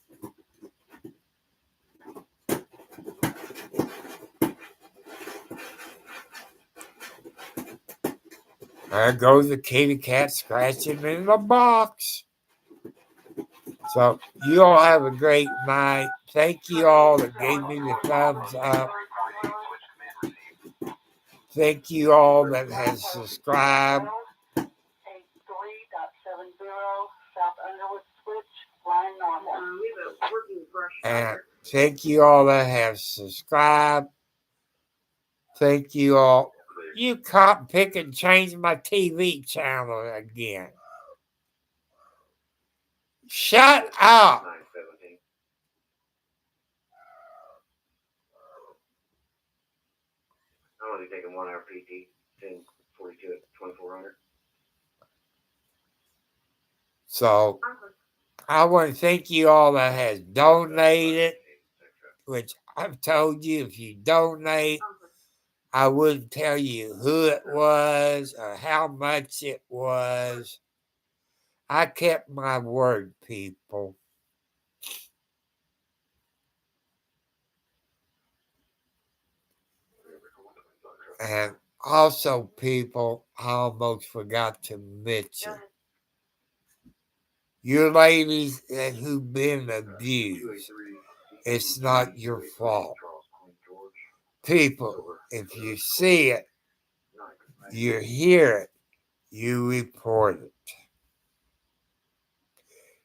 There goes the kitty cat scratching in the box. So you all have a great night. Thank you all that gave me the thumbs up. Thank you all that has subscribed. 83.70 South Underwood Switch, line normal. We have a working brush. And thank you all that have subscribed. Thank you all. You cop pick and change my TV channel again. Shut up. I'm only taking 1 hour PT, 10:42 at 2400. So I want to thank you all that has donated, which I've told you if you donate, I wouldn't tell you who it was or how much it was. I kept my word, people. And also, people, I almost forgot to mention, you ladies who've been abused, it's not your fault. People, if you see it, you hear it, you report it.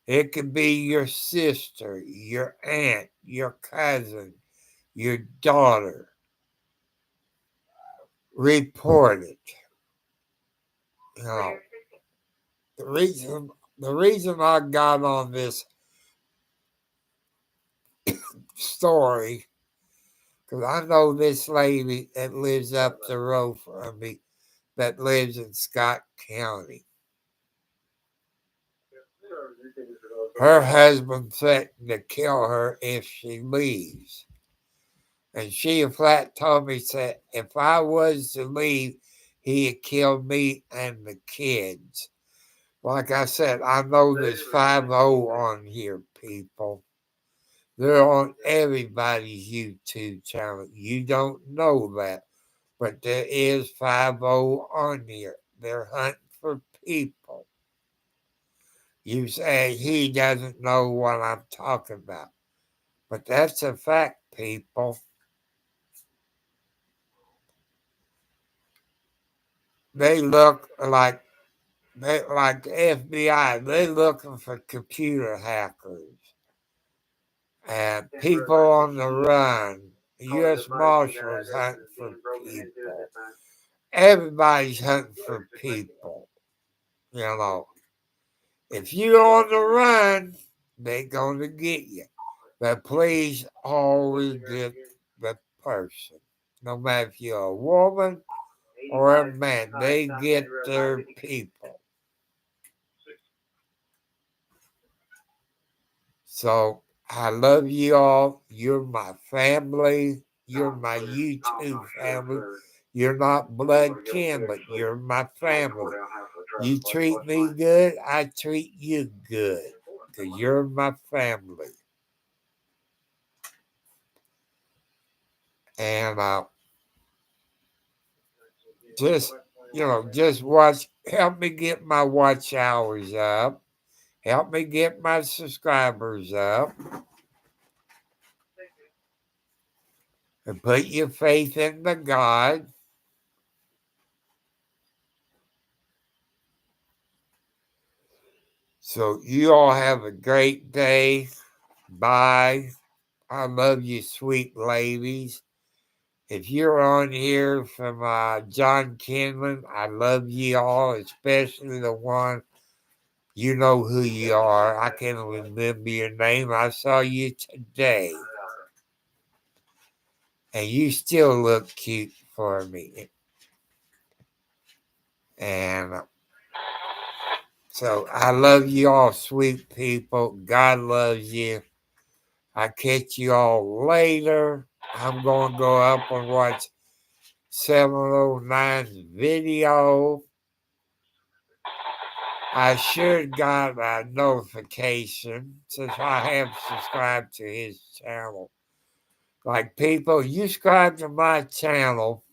It could be your sister, your aunt, your cousin, your daughter. Report it. The reason I got on this story, because I know this lady that lives up the road from me that lives in Scott County. her husband threatened to kill her if she leaves. And she flat told me, said, if I was to leave, he'd kill me and the kids. Like I said, I know there's 5-0 on here, people. They're on everybody's YouTube channel. You don't know that, but there is 5-0 on here. They're hunting for people. You say he doesn't know what I'm talking about, but that's a fact, people. They look like the FBI. They're looking for computer hackers and people on the run. U.S. Marshals hunting for people. Everybody's hunting for people. You know, if you're on the run, they're going to get you. But please always get the person. No matter if you're a woman or a man, they get their people. So I love you all. You're my family. You're my YouTube family. You're not blood kin, but you're my family. You treat me good, I treat you good. Because you're my family. And just watch, help me get my watch hours up. Help me get my subscribers up. And put your faith in the God. So you all have a great day. Bye. I love you, sweet ladies. If you're on here from John Kinlan, I love you all, especially the one. You know who you are. I can't remember your name. I saw you today. And you still look cute for me. And so I love you all, sweet people. God loves you. I'll catch you all later. I'm going to go up and watch 709's video. I sure got a notification since I have subscribed to his channel. Like, people, you subscribe to my channel,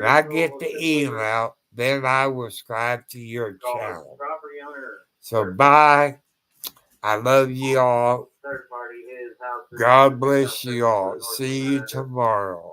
and I get the email, then I will subscribe to your channel. So, bye. I love you all. God bless you all. See you tomorrow.